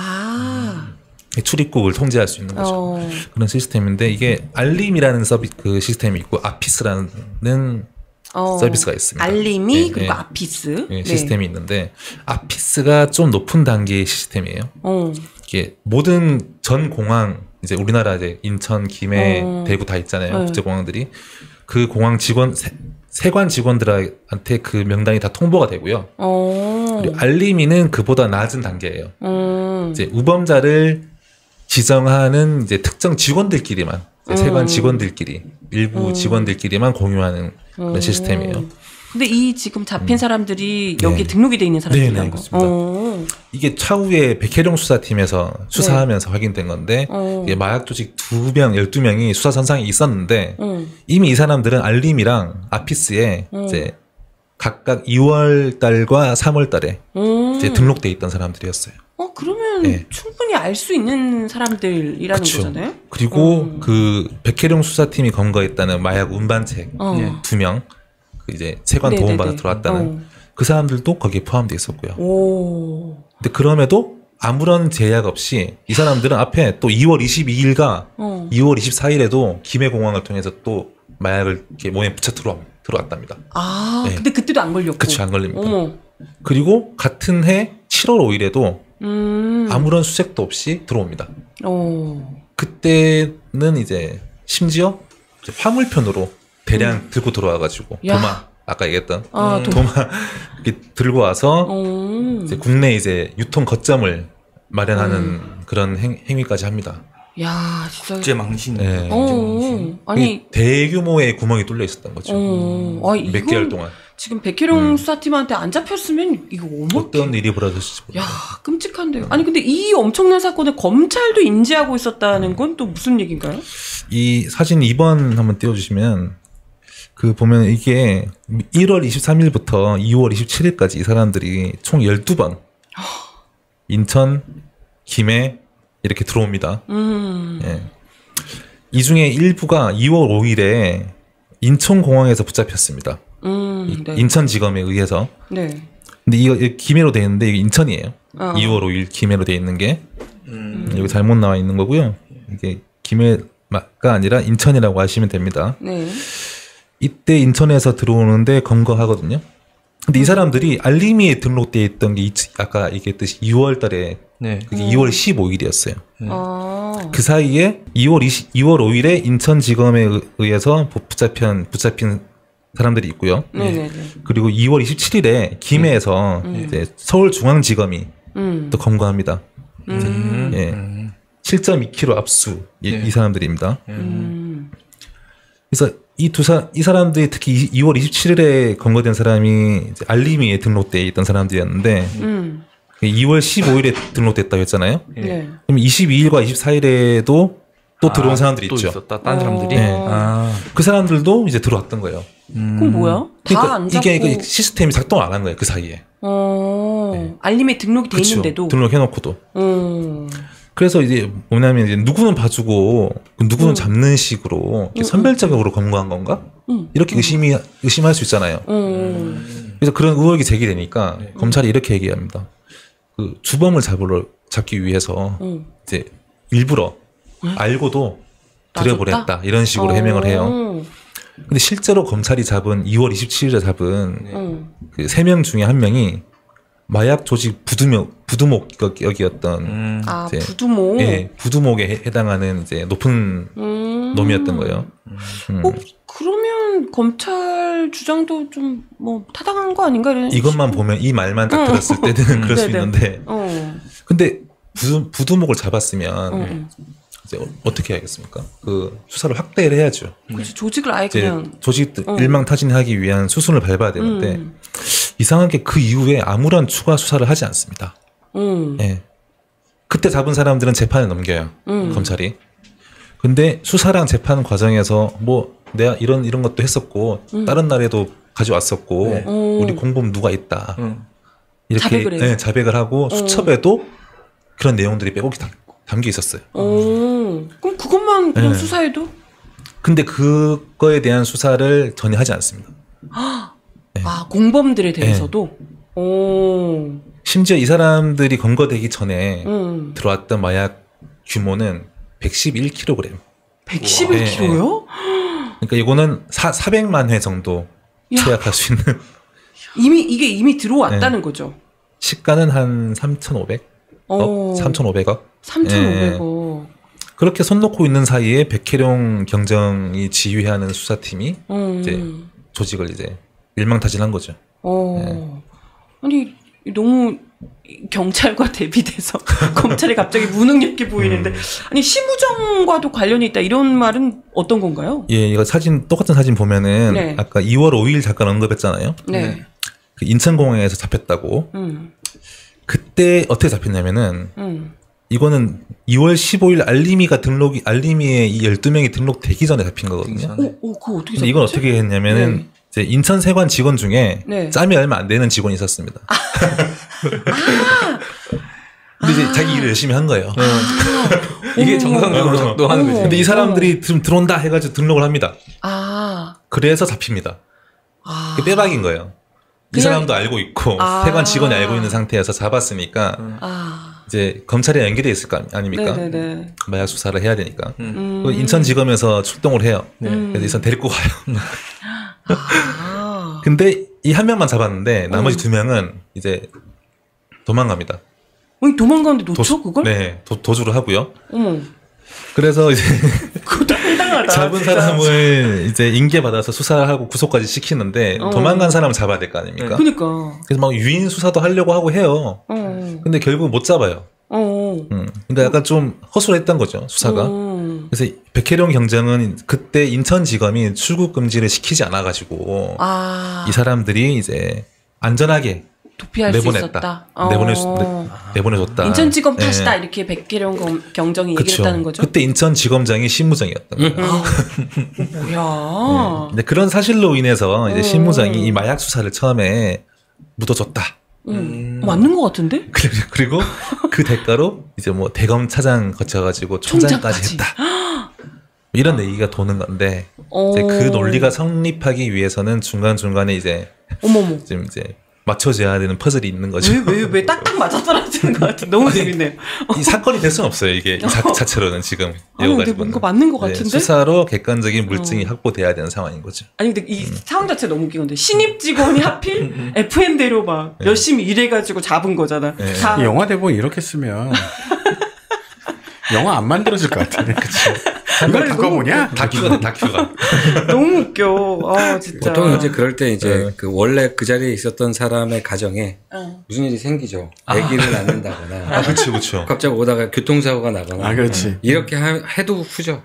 출입국을 통제할 수 있는 거죠. 그런 시스템인데 이게 알림이라는 그 시스템이 있고 아피스라는 서비스가 있습니다. 알림이 네, 그리고 네. 아피스 네, 시스템이 있는데 아피스가 좀 높은 단계의 시스템이에요. 이게 모든 전 공항 이제 우리나라 이제 인천, 김해, 대구 다 있잖아요. 국제공항들이 그 공항 직원 세관 직원들한테 그 명단이 다 통보가 되고요. 어. 그리고 알림이는 그보다 낮은 단계예요. 이제 우범자를 지정하는 이제 특정 직원들끼리만 세관 직원들끼리 일부 직원들끼리만 공유하는 그런 시스템이에요. 근데 이 지금 잡힌 사람들이 여기에 네. 등록이 돼 있는 사람들이란 네, 거. 그렇습니다. 이게 차후에 백혜룡 수사팀에서 수사하면서 확인된 건데 이게 마약 조직 12명이 수사 선상에 있었는데 이미 이 사람들은 알림이랑 아피스에 이제 각각 2월 달과 3월 달에 이제 등록돼 있던 사람들이었어요. 그러면 네. 충분히 알 수 있는 사람들이라는 그쵸. 거잖아요. 그리고 그 백혜룡 수사팀이 검거했다는 마약 운반책 2명 그 이제 세관 네네네. 도움받아 들어왔다는 그 사람들도 거기에 포함되어 있었고요. 오. 근데 그럼에도 아무런 제약 없이 이 사람들은 앞에 또 2월 22일과 2월 24일에도 김해공항을 통해서 또 마약을 이렇게 몸에 붙여 들어왔답니다. 아, 네. 근데 그때도 안 걸렸고. 그쵸, 안 걸립니다. 어머. 그리고 같은 해 7월 5일에도 아무런 수색도 없이 들어옵니다. 그때는 이제 심지어 이제 화물편으로 대량 들고 들어와가지고 야. 도마 아까 얘기했던 아, 도마 이렇게 들고 와서 이제 국내 이제 유통 거점을 마련하는 그런 행위까지 합니다. 야, 진짜. 국제 망신. 네. 아니, 대규모의 구멍이 뚫려 있었던 거죠. 아니, 몇 이건 개월 동안 지금 백혜룡 수사팀한테 안 잡혔으면 이거 어떤 일이 벌어졌을지 야, 몰라요. 끔찍한데요. 아니 근데 이 엄청난 사건에 검찰도 인지하고 있었다는 건 또 무슨 얘기인가요? 이 사진 2번 한번 띄워주시면 그 보면 이게 1월 23일부터 2월 27일까지 이 사람들이 총 12번 인천, 김해 이렇게 들어옵니다. 예. 이 중에 일부가 2월 5일에 인천공항에서 붙잡혔습니다. 네. 인천지검에 의해서. 네. 근데 이거 김해로 돼 있는데 이게 인천이에요. 어. 2월 5일 김해로 돼 있는 게 여기 잘못 나와 있는 거고요. 이게 김해가 아니라 인천이라고 하시면 됩니다. 네. 이때 인천에서 들어오는데 검거하거든요. 근데 이 사람들이 알림이에 등록돼 있던 게 아까 얘기했듯이 2월 달에 네. 그게 2월 15일이었어요. 아. 그 사이에 2월 5일에 인천지검에 의해서 붙잡힌 사람들이 있고요. 네네네. 그리고 2월 27일에 김해에서 이제 서울중앙지검이 또 검거합니다. 예. 7.2kg 압수 이 사람들입니다. 그래서 이 사람들이 특히 2월 27일에 검거된 사람이 이제 알림이에 등록돼 있던 사람들이었는데 2월 15일에 등록됐다고 했잖아요. 네. 그럼 22일과 24일에도 또 들어온 사람들이 또 있죠. 있었다. 딴 사람들이. 네. 아. 그 사람들도 이제 들어왔던 거예요. 그럼 뭐야? 다 안 잡고. 이게 그 시스템이 작동 안 한 거예요. 그 사이에. 알림에 등록이 돼 그쵸. 있는데도. 등록해놓고도. 어. 그래서 이제 뭐냐면 이제 누구는 봐주고 누구는 잡는 식으로 이렇게 선별적으로 검거한 건가? 이렇게 의심할 수 있잖아요. 그래서 그런 의혹이 제기되니까 검찰이 이렇게 얘기합니다. 그 주범을 잡기 위해서 이제 일부러 알고도 들여보냈다 이런 식으로 해명을 해요. 근데 실제로 검찰이 잡은 2월 27일에 잡은 그 3명 중에 한 명이 마약 조직 부두목격이었던 아, 이제 부두목. 예, 부두목에 해당하는 이제 높은 놈이었던 거예요. 그러면 검찰 주장도 좀 뭐 타당한 거 아닌가 이런. 이것만 보면 이 말만 딱 들었을 때는 그럴 수 네네. 있는데 근데 부두목을 어. 잡았으면 이제 어떻게 해야겠습니까? 그 수사를 확대를 해야죠. 그치, 조직을 아예 이제 그냥. 조직 일망타진하기 위한 수순을 밟아야 되는데 이상하게 그 이후에 아무런 추가 수사를 하지 않습니다. 예. 그때 잡은 사람들은 재판에 넘겨요. 검찰이. 근데 수사랑 재판 과정에서 뭐 내가 이런 것도 했었고 다른 날에도 가져왔었고 네. 우리 공범 누가 있다. 이렇게 자백을 해요? 예, 자백을 하고 수첩에도 그런 내용들이 빼곡히 담겨 있었어요. 그럼 그것만 그냥 네. 수사해도? 근데 그거에 대한 수사를 전혀 하지 않습니다. 아, 공범들에 대해서도? 심지어 이 사람들이 검거되기 전에 음. 들어왔던 마약 규모는 111kg. 111kg요? 그러니까 이거는 400만 회 정도 야. 투약할 수 있는 이게 이미 들어왔다는 거죠. 시가는 한 3,500억, 3,500억. 3,500억. 그렇게 손 놓고 있는 사이에 백혜룡 경정이 지휘하는 수사팀이 이제 조직을 이제 일망타진한 거죠. 아니 너무 경찰과 대비돼서 검찰이 갑자기 무능력해 보이는데 아니 심우정과도 관련이 있다 이런 말은 어떤 건가요? 예, 이거 사진 똑같은 사진 보면은 네. 아까 2월 5일 잠깐 언급했잖아요. 네. 그 인천공항에서 잡혔다고. 그때 어떻게 잡혔냐면은 이거는 2월 15일 알림이에 이 12명이 등록되기 전에 잡힌 거거든요. 그거 어떻게 근데 이건 어떻게 했냐면은 네. 이제 인천 세관 직원 중에 네. 짬이 얼마 안 되는 직원이 있었습니다. 근데 이제 자기 일을 열심히 한 거예요. 이게 정상적으로 작동하는 거지. 근데 이 사람들이 좀 들어온다 해가지고 등록을 합니다. 그래서 잡힙니다. 그게 빼박인 거예요. 이 그냥- 사람도 알고 있고 세관 직원이 알고 있는 상태에서 잡았으니까 이제 검찰에 연결돼 있을 거 아닙니까? 네네네. 마약 수사를 해야 되니까. 그 인천지검에서 출동을 해요. 그래서 이 사람 데리고 가요. 근데 이 한 명만 잡았는데 나머지 두 명은 이제 도망갑니다. 아니 도망가는데 놓쳐 그걸? 네, 도주를 하고요. 어머. 그래서 이제 그것도 황당하다. 잡은 진짜. 사람을 이제 인계받아서 수사를 하고 구속까지 시키는데 도망간 사람을 잡아야 될 거 아닙니까? 그러니까. 그래서 막 유인 수사도 하려고 하고 해요. 근데 결국 못 잡아요. 그러니까 약간 좀 허술했던 거죠, 수사가. 그래서 백혜령 경정은 그때 인천지검이 출국 금지를 시키지 않아가지고 이 사람들이 이제 안전하게 도피할 내보냈다. 수 있었다. 내보내줬다. 인천지검 예. 탓이다 이렇게 백계령 경정이 얘기를 그쵸. 했다는 거죠? 그때 인천지검장이 신무장이었던 거예요. 뭐야. 근데 그런 사실로 인해서 이제 신무장이 이 마약 수사를 처음에 묻어줬다. 맞는 것 같은데? 그리고 그 대가로 이제 뭐 대검차장 거쳐가지고 총장까지 했다. 이런 얘기가 도는 건데 이제 그 논리가 성립하기 위해서는 중간중간에 이제 어머머. 지금 이제 맞춰져야 되는 퍼즐이 있는 거죠. 왜 딱딱 맞아떨어지는 것 같아. 너무 재밌네요. 이 사건이 될 수는 없어요. 이게 이 자체로는 지금. 아니, 근데 뭔가 맞는 것 같은데? 수사로 객관적인 물증이 확보돼야 되는 상황인 거죠. 아니 근데 이 상황 자체가 너무 웃긴 건데 신입 직원이 하필 FM대로 막 열심히 일해가지고 잡은 거잖아. 다 이 영화 대본 이렇게 쓰면 영화 안 만들어질 것 같아. 그치? 이걸 바꿔보냐? 다큐가 돼, 다큐가. 너무 웃겨. 아 진짜. 보통 이제 그럴 때 이제 그 원래 그 자리에 있었던 사람의 가정에 무슨 일이 생기죠. 아기를 낳는다거나. 그렇죠. 갑자기 오다가 교통사고가 나거나. 그렇지. 이렇게 해도 후죠.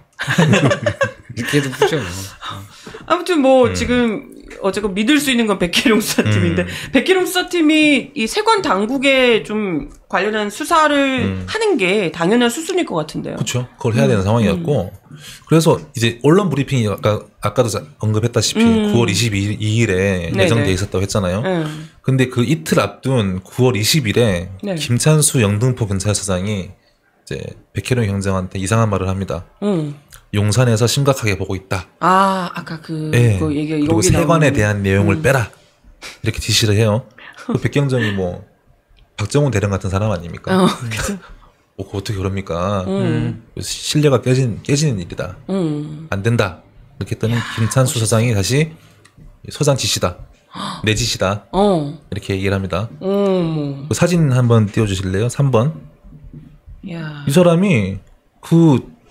이렇게 해도 후죠. 아무튼 뭐 지금 어쨌건 믿을 수 있는 건 백혜룡 수사팀인데 백혜룡 수사팀이 이 세관 당국에 좀 관련한 수사를 하는 게 당연한 수순일 것 같은데요. 그렇죠. 그걸 해야 되는 상황이었고 그래서 이제 언론 브리핑이 아까도 언급했다시피 9월 22일에 예정돼 있었다고 했잖아요. 근데 그 이틀 앞둔 9월 20일에 네. 김찬수 영등포 경찰서장이 이제 백혜룡 경장한테 이상한 말을 합니다. 용산에서 심각하게 보고 있다. 아까 네. 그 얘기 그리고 여기 세관에 나오는- 대한 내용을 빼라. 이렇게 지시를 해요. 그 백경정이 뭐 박정훈 대령 같은 사람 아닙니까? 그거 어떻게 그럽니까? 신뢰가 깨지는 일이다. 안 된다. 이렇게 했더니 김찬수 서장이 다시 서장 지시다. 내 지시다. 이렇게 얘기를 합니다. 그 사진 한번 띄워주실래요? 3번. 야. 이 사람이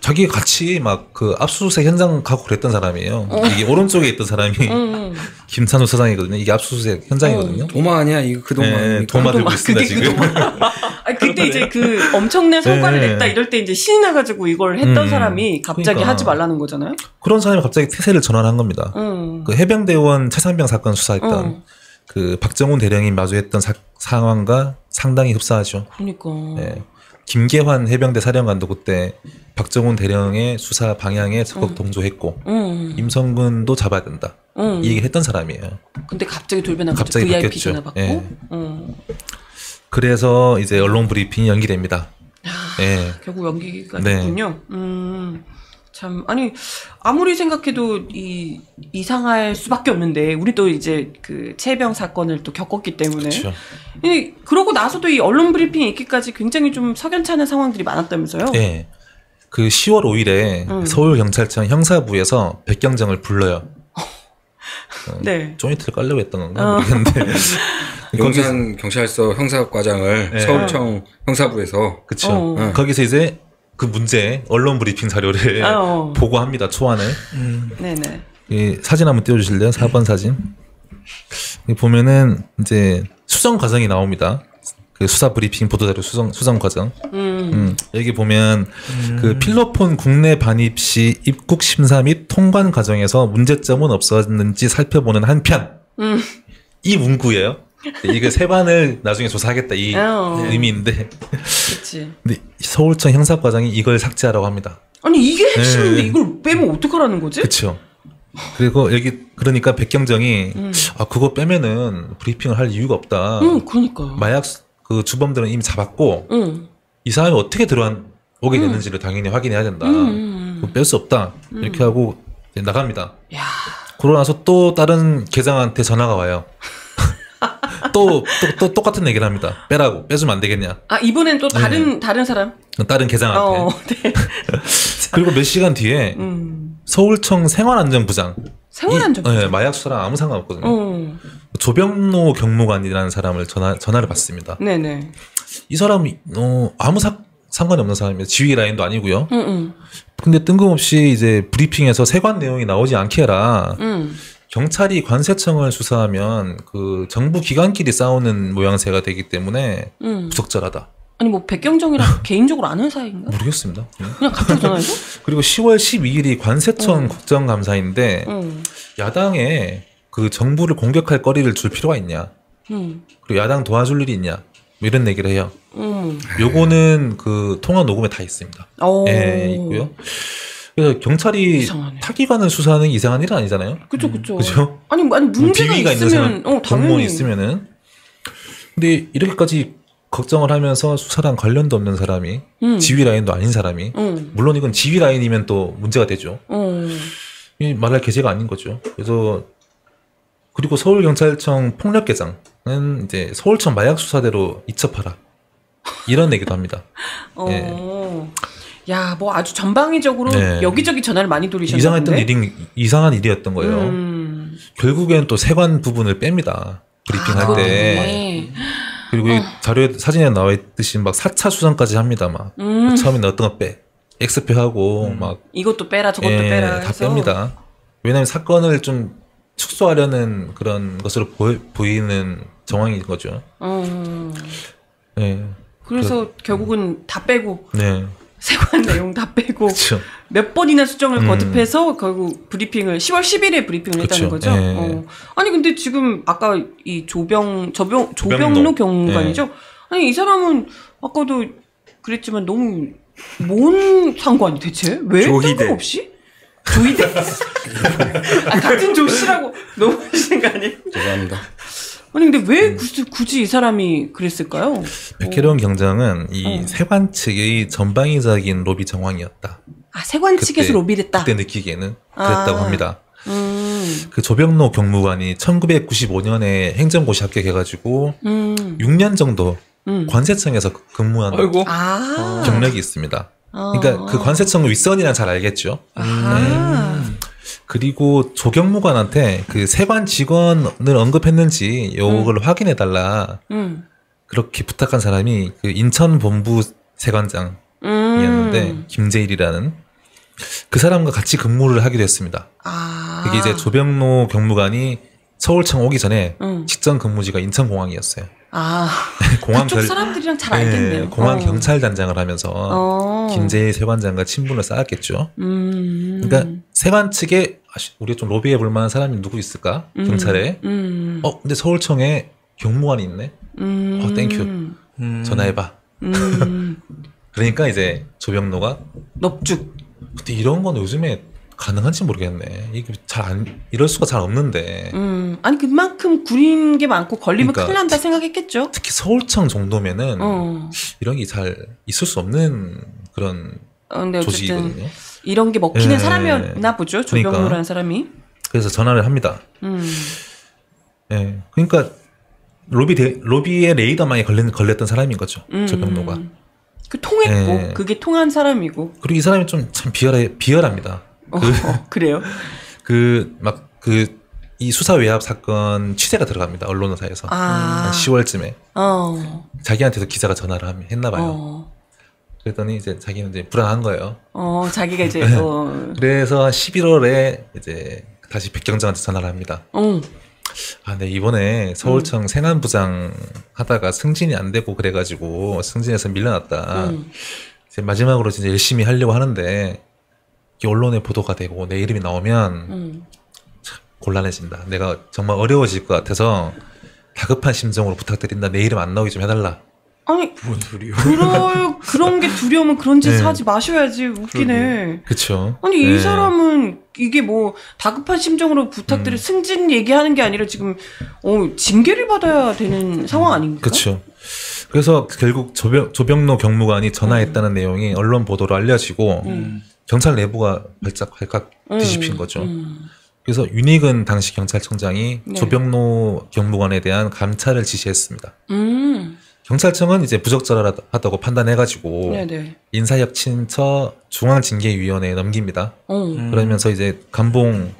자기 같이 막 그 압수수색 현장 가고 그랬던 사람이에요. 이게 오른쪽에 있던 사람이 김찬호 서장이거든요. 이게 압수수색 현장이거든요. 도마 아니야? 이거 그 도마. 네, 도마 들고 있습니다 그게 그 지금. 그때 이제 그 엄청난 성과를 네. 냈다 이럴 때 이제 신이 나가지고 이걸 했던 사람이 갑자기 그러니까. 하지 말라는 거잖아요. 그런 사람이 갑자기 태세를 전환한 겁니다. 그 해병대원 최상병 사건 수사했던 그 박정훈 대령이 마주했던 상황과 상당히 흡사하죠. 그러니까. 네. 김계환 해병대 사령관도 그때 박정훈 대령의 수사 방향에 적극 동조했고 임성근도 잡아야 된다. 이 얘기를 했던 사람이에요. 근데 갑자기 돌변한 거죠. 갑자기 VIP 바뀌었죠. 전화 받고. 예. 그래서 이제 언론 브리핑이 연기됩니다. 네. 결국 연기가 네. 됐군요. 참 아니 아무리 생각해도 이상할 수밖에 없는데 우리 또 이제 그 최병 사건을 또 겪었기 때문에 그렇죠. 그러고 나서도 이 언론 브리핑이 있기까지 굉장히 좀 석연찮은 상황들이 많았다면서요? 네. 그 10월 5일에 서울경찰청 형사부에서 백경정을 불러요. 네. 조인트를 깔려고 했던 건가 모르겠는데. 용산 경찰서 형사과장을 네. 서울청 형사부에서. 그쵸. 거기서 이제 그 문제, 언론 브리핑 자료를 보고합니다, 초안을. 네네. 이 사진 한번 띄워주실래요? 4번 사진. 여기 보면은 이제 수정 과정이 나옵니다. 그 수사 브리핑 보도자료 수정 과정. 여기 보면 그 필로폰 국내 반입 시 입국 심사 및 통관 과정에서 문제점은 없었는지 살펴보는 한편 이 문구예요. 이거 세관을 나중에 조사하겠다 이 의미인데. 그렇지. 근데 서울청 형사과장이 이걸 삭제하라고 합니다. 아니 이게 핵심인데 네. 이걸 빼면 어떡하라는 거지? 그렇죠. 그리고 여기 그러니까 백경정이 아 그거 빼면은 브리핑을 할 이유가 없다. 그러니까요. 마약 그 주범들은 이미 잡았고 이 사람이 어떻게 오게 됐는지를 당연히 확인해야 된다. 그거 뺄 수 없다. 이렇게 하고 이제 나갑니다. 야. 그러고 나서 또 다른 계장한테 전화가 와요. 또 똑같은 얘기를 합니다. 빼라고. 빼주면 안 되겠냐. 아 이번엔 또 다른 사람? 다른 계장한테. 네. 그리고 몇 시간 뒤에 서울청 생활안전부장. 생활안전부장? 네, 마약 수사랑 아무 상관없거든요. 조병노 경무관이라는 사람을 전화를 받습니다. 네네. 이 사람이 아무 상관이 없는 사람이에요. 지휘 라인도 아니고요. 근데 뜬금없이 이제 브리핑에서 세관 내용이 나오지 않게 해라. 경찰이 관세청을 수사하면 그 정부 기관끼리 싸우는 모양새가 되기 때문에 부적절하다. 아니 뭐 백경정이랑 개인적으로 아는 사이인가? 모르겠습니다. 그냥 갑자기 전화해서? 그리고 10월 12일이 관세청 국정감사인데 야당에 그 정부를 공격할 거리를 줄 필요가 있냐? 그리고 야당 도와줄 일이 있냐? 뭐 이런 얘기를 해요. 요거는 그 통화 녹음에 다 있습니다. 예, 있고요. 그래서 경찰이 이상하네. 타기관을 수사하는 이상한 일은 아니잖아요. 그죠. 그죠? 아니 문제가 비위가 있는 있으면 사람, 당연히 공무원이 있으면은. 근데 이렇게까지 걱정을 하면서 수사랑 관련도 없는 사람이 지휘 라인도 아닌 사람이 물론 이건 지휘 라인이면 또 문제가 되죠. 이 말할 계제가 아닌 거죠. 그래서 그리고 서울경찰청 폭력계장은 이제 서울청 마약수사대로 이첩하라 이런 얘기도 합니다. 예. 야, 뭐 아주 전방위적으로 네. 여기저기 전화를 많이 돌리셨는데 이상한 일이었던 거예요. 결국엔 또 세관 부분을 뺍니다. 브리핑할 때. 네. 그리고 이 자료에 사진에 나와 있듯이 막 4차 수정까지 합니다. 막 처음에 어떤 거 빼. X표 하고 막 이것도 빼라 저것도 예, 빼라 다 해서. 뺍니다. 왜냐하면 사건을 좀 축소하려는 그런 것으로 보이는 정황인 거죠. 네. 그래서 결국은 다 빼고 네. 세관 내용 다 빼고 그렇죠. 몇 번이나 수정을 거듭해서 결국 브리핑을 10월 10일에 브리핑을 했다는 그쵸. 거죠. 예. 아니 근데 지금 아까 이 조병로 조병로. 경무관이죠. 아니 이 사람은 아까도 그랬지만 너무 뭔 상관이 대체? 왜 조희대. 뜬금없이? 조희대? 아, 같은 조씨라고 너무 하시는 거 아니에요? 죄송합니다. 아니 근데 왜 굳이 이 사람이 그랬을까요? 백혜련 경장은 이 세관 측의 전방위적인 로비 정황이었다. 아 세관 측에서 그때- 로비를 했다. 그때 느끼기에는 그랬다고 아. 합니다. 그 조병로 경무관이 1995년에 행정고시 합격해가지고 6년 정도 관세청에서 근무한 아이고. 아. 경력이 있습니다. 그러니까 그 관세청 윗선이란 잘 알겠죠. 그리고 조경무관한테 그 세관 직원을 언급했는지 요걸 확인해 달라 그렇게 부탁한 사람이 그 인천 본부 세관장이었는데 김재일이라는 그 사람과 같이 근무를 하기로 했습니다. 아. 그게 이제 조병로 경무관이 서울청 오기 전에 직전 근무지가 인천공항이었어요. 아. 공항 그쪽 사람들이랑 잘 알겠네요. 공항 경찰단장을 하면서 김재일 세관장과 친분을 쌓았겠죠. 그러니까 세관 측에 우리가 좀 로비해 볼 만한 사람이 누구 있을까? 경찰에. 근데 서울청에 경무관이 있네. 땡큐. 전화해봐. 그러니까 이제 조병로가 넙죽. 근데 이런 건 요즘에 가능한지 모르겠네. 이게 이럴 수가 잘 없는데. 아니 그만큼 구린 게 많고 걸리면 그러니까 큰일 난다 생각했겠죠. 특히 서울청 정도면은 어. 이런 게 잘 있을 수 없는 그런 근데 어쨌든 조직이거든요. 이런 게 먹히는 예. 사람이었나 보죠. 조병로라는 그러니까. 사람이. 그래서 전화를 합니다. 예. 그러니까 로비에 레이더망에 걸렸던 사람인 거죠. 조병로가. 그 통했고 예. 그게 통한 사람이고. 그리고 이 사람이 좀 참 비열합니다. 그래요? 이 수사 외압 사건 취재가 들어갑니다. 언론사에서. 아. 한 10월쯤에. 자기한테도 기자가 전화를 했나 봐요. 어. 그랬더니 이제 자기는 이제 불안한 거예요. 자기가 이제 그래서 한 11월에 이제 다시 백경장한테 전화를 합니다. 어. 아, 네, 이번에 서울청 생안부장 하다가 승진이 안 되고 그래가지고 승진에서 밀려났다. 이제 마지막으로 진짜 열심히 하려고 하는데 이 언론에 보도가 되고 내 이름이 나오면 참 곤란해진다. 내가 정말 어려워질 것 같아서 다급한 심정으로 부탁드린다. 내 이름 안 나오게 좀 해달라. 아니 뭔 소리요? 그런 게 두려우면 그런 짓 네. 하지 마셔야지. 웃기네. 그쵸. 아니 네. 이 사람은 이게 뭐 다급한 심정으로 부탁드릴 승진 얘기하는 게 아니라 지금 징계를 받아야 되는 상황 아닙니까? 그쵸. 그래서 결국 조병로 경무관이 전화했다는 내용이 언론 보도로 알려지고 경찰 내부가 발칵 뒤집힌 거죠. 그래서 윤익은 당시 경찰청장이 네. 조병로 경무관에 대한 감찰을 지시했습니다. 경찰청은 이제 부적절하다고 판단해가지고 네네. 인사혁신처 중앙징계위원회에 넘깁니다. 그러면서 이제 감봉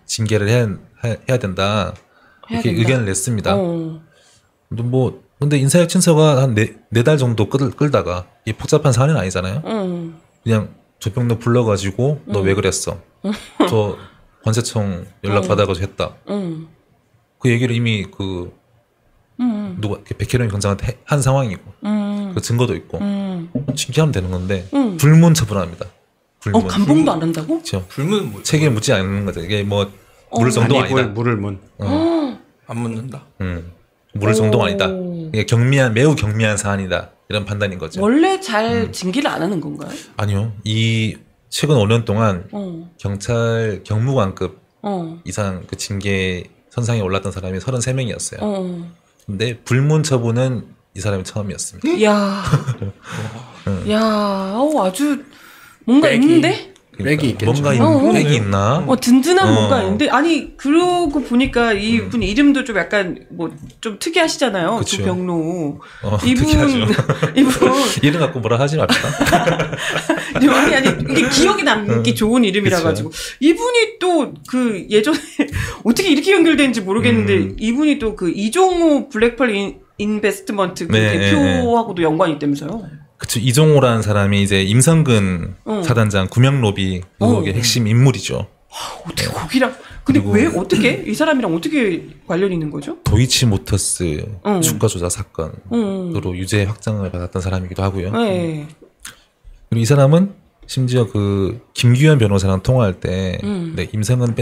징계를 해야 된다. 이렇게 된다. 의견을 냈습니다. 뭐 근데 인사혁신처가 한 네 달 정도 끌다가 이 복잡한 사안은 아니잖아요. 그냥 조병로 불러가지고 너 왜 그랬어? 저 관세청 연락 받아가지고 했다. 그 얘기를 이미 누가 백혜련 경장한테 한 상황이고 그 증거도 있고 징계하면 되는 건데 불문 처분합니다. 불문. 감봉도 안 한다고? 그렇죠. 불문은 뭐 책임 묻지 않는 거죠. 이게 뭐 물을 정도가 아니다. 물을 문. 안 묻는다. 물을 정도가 아니다. 이게 매우 경미한 사안이다. 이런 판단인 거죠. 원래 잘 징계를 안 하는 건가요? 아니요. 이 최근 5년 동안 경찰 경무관급 이상 그 징계 선상에 올랐던 사람이 33명이었어요. 근데 불문 처분은 이 사람이 처음이었습니다. 이야, 아주 뭔가 있는데? 맥이 있겠죠. 뭔가 맥이 있나? 든든한 뭔가 있는데 아니 그러고 보니까 이분 이름도 좀 약간 뭐 좀 특이하시잖아요. 그쵸. 조병로. 특이하죠. 이분 이름 갖고 뭐라 하지 맙시다. 아니 이게 기억에 남기 좋은 이름이라 그쵸. 가지고 이분이 또 그 예전에 어떻게 이렇게 연결되는지 모르겠는데 이분이 또 그 이종호 블랙펄 인베스트먼트 그 네, 대표하고도 연관이 있다면서요. 그쵸. 이종호라는 사람이 이제 임성근 사단장 구명로비 의혹의 핵심 인물이죠. 어떻게 거기랑 근데 그리고- 왜 어떻게 이 사람이랑 어떻게 관련이 있는 거죠? 도이치모터스 주가 조작 사건으로 음. 유죄 확정을 받았던 사람이기도 하고요. 네. 그리고 이 사람은 심지어 그 김규현 변호사랑 통화할 때 네, 임성근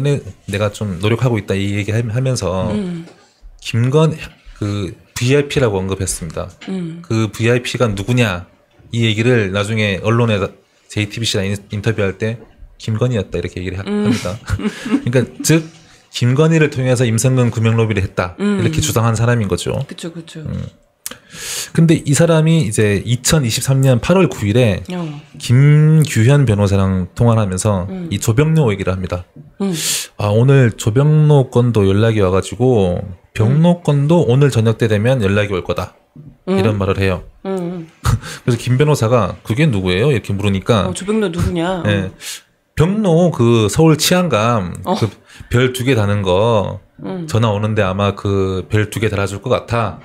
내가 좀 노력하고 있다 이 얘기 하면서 김건 그 VIP라고 언급했습니다. 그 VIP가 누구냐 이 얘기를 나중에 언론에 JTBC랑 인터뷰할 때 김건희였다 이렇게 얘기를 합니다. 그러니까 즉 김건희를 통해서 임성근 구명로비를 했다 이렇게 주장한 사람인 거죠. 그쵸. 근데 이 사람이 이제 2023년 8월 9일에 김규현 변호사랑 통화를 하면서 이 조병로 얘기를 합니다. 아, 오늘 조병로 건도 연락이 와가지고 병로 건도 오늘 저녁 때 되면 연락이 올 거다. 이런 말을 해요. 그래서 김 변호사가 그게 누구예요? 이렇게 물으니까 조병로 누구냐? 예. 병로 그 서울 치안감 그 별 2개 다는 거 전화 오는데 아마 그 별 2개 달아줄 것 같아.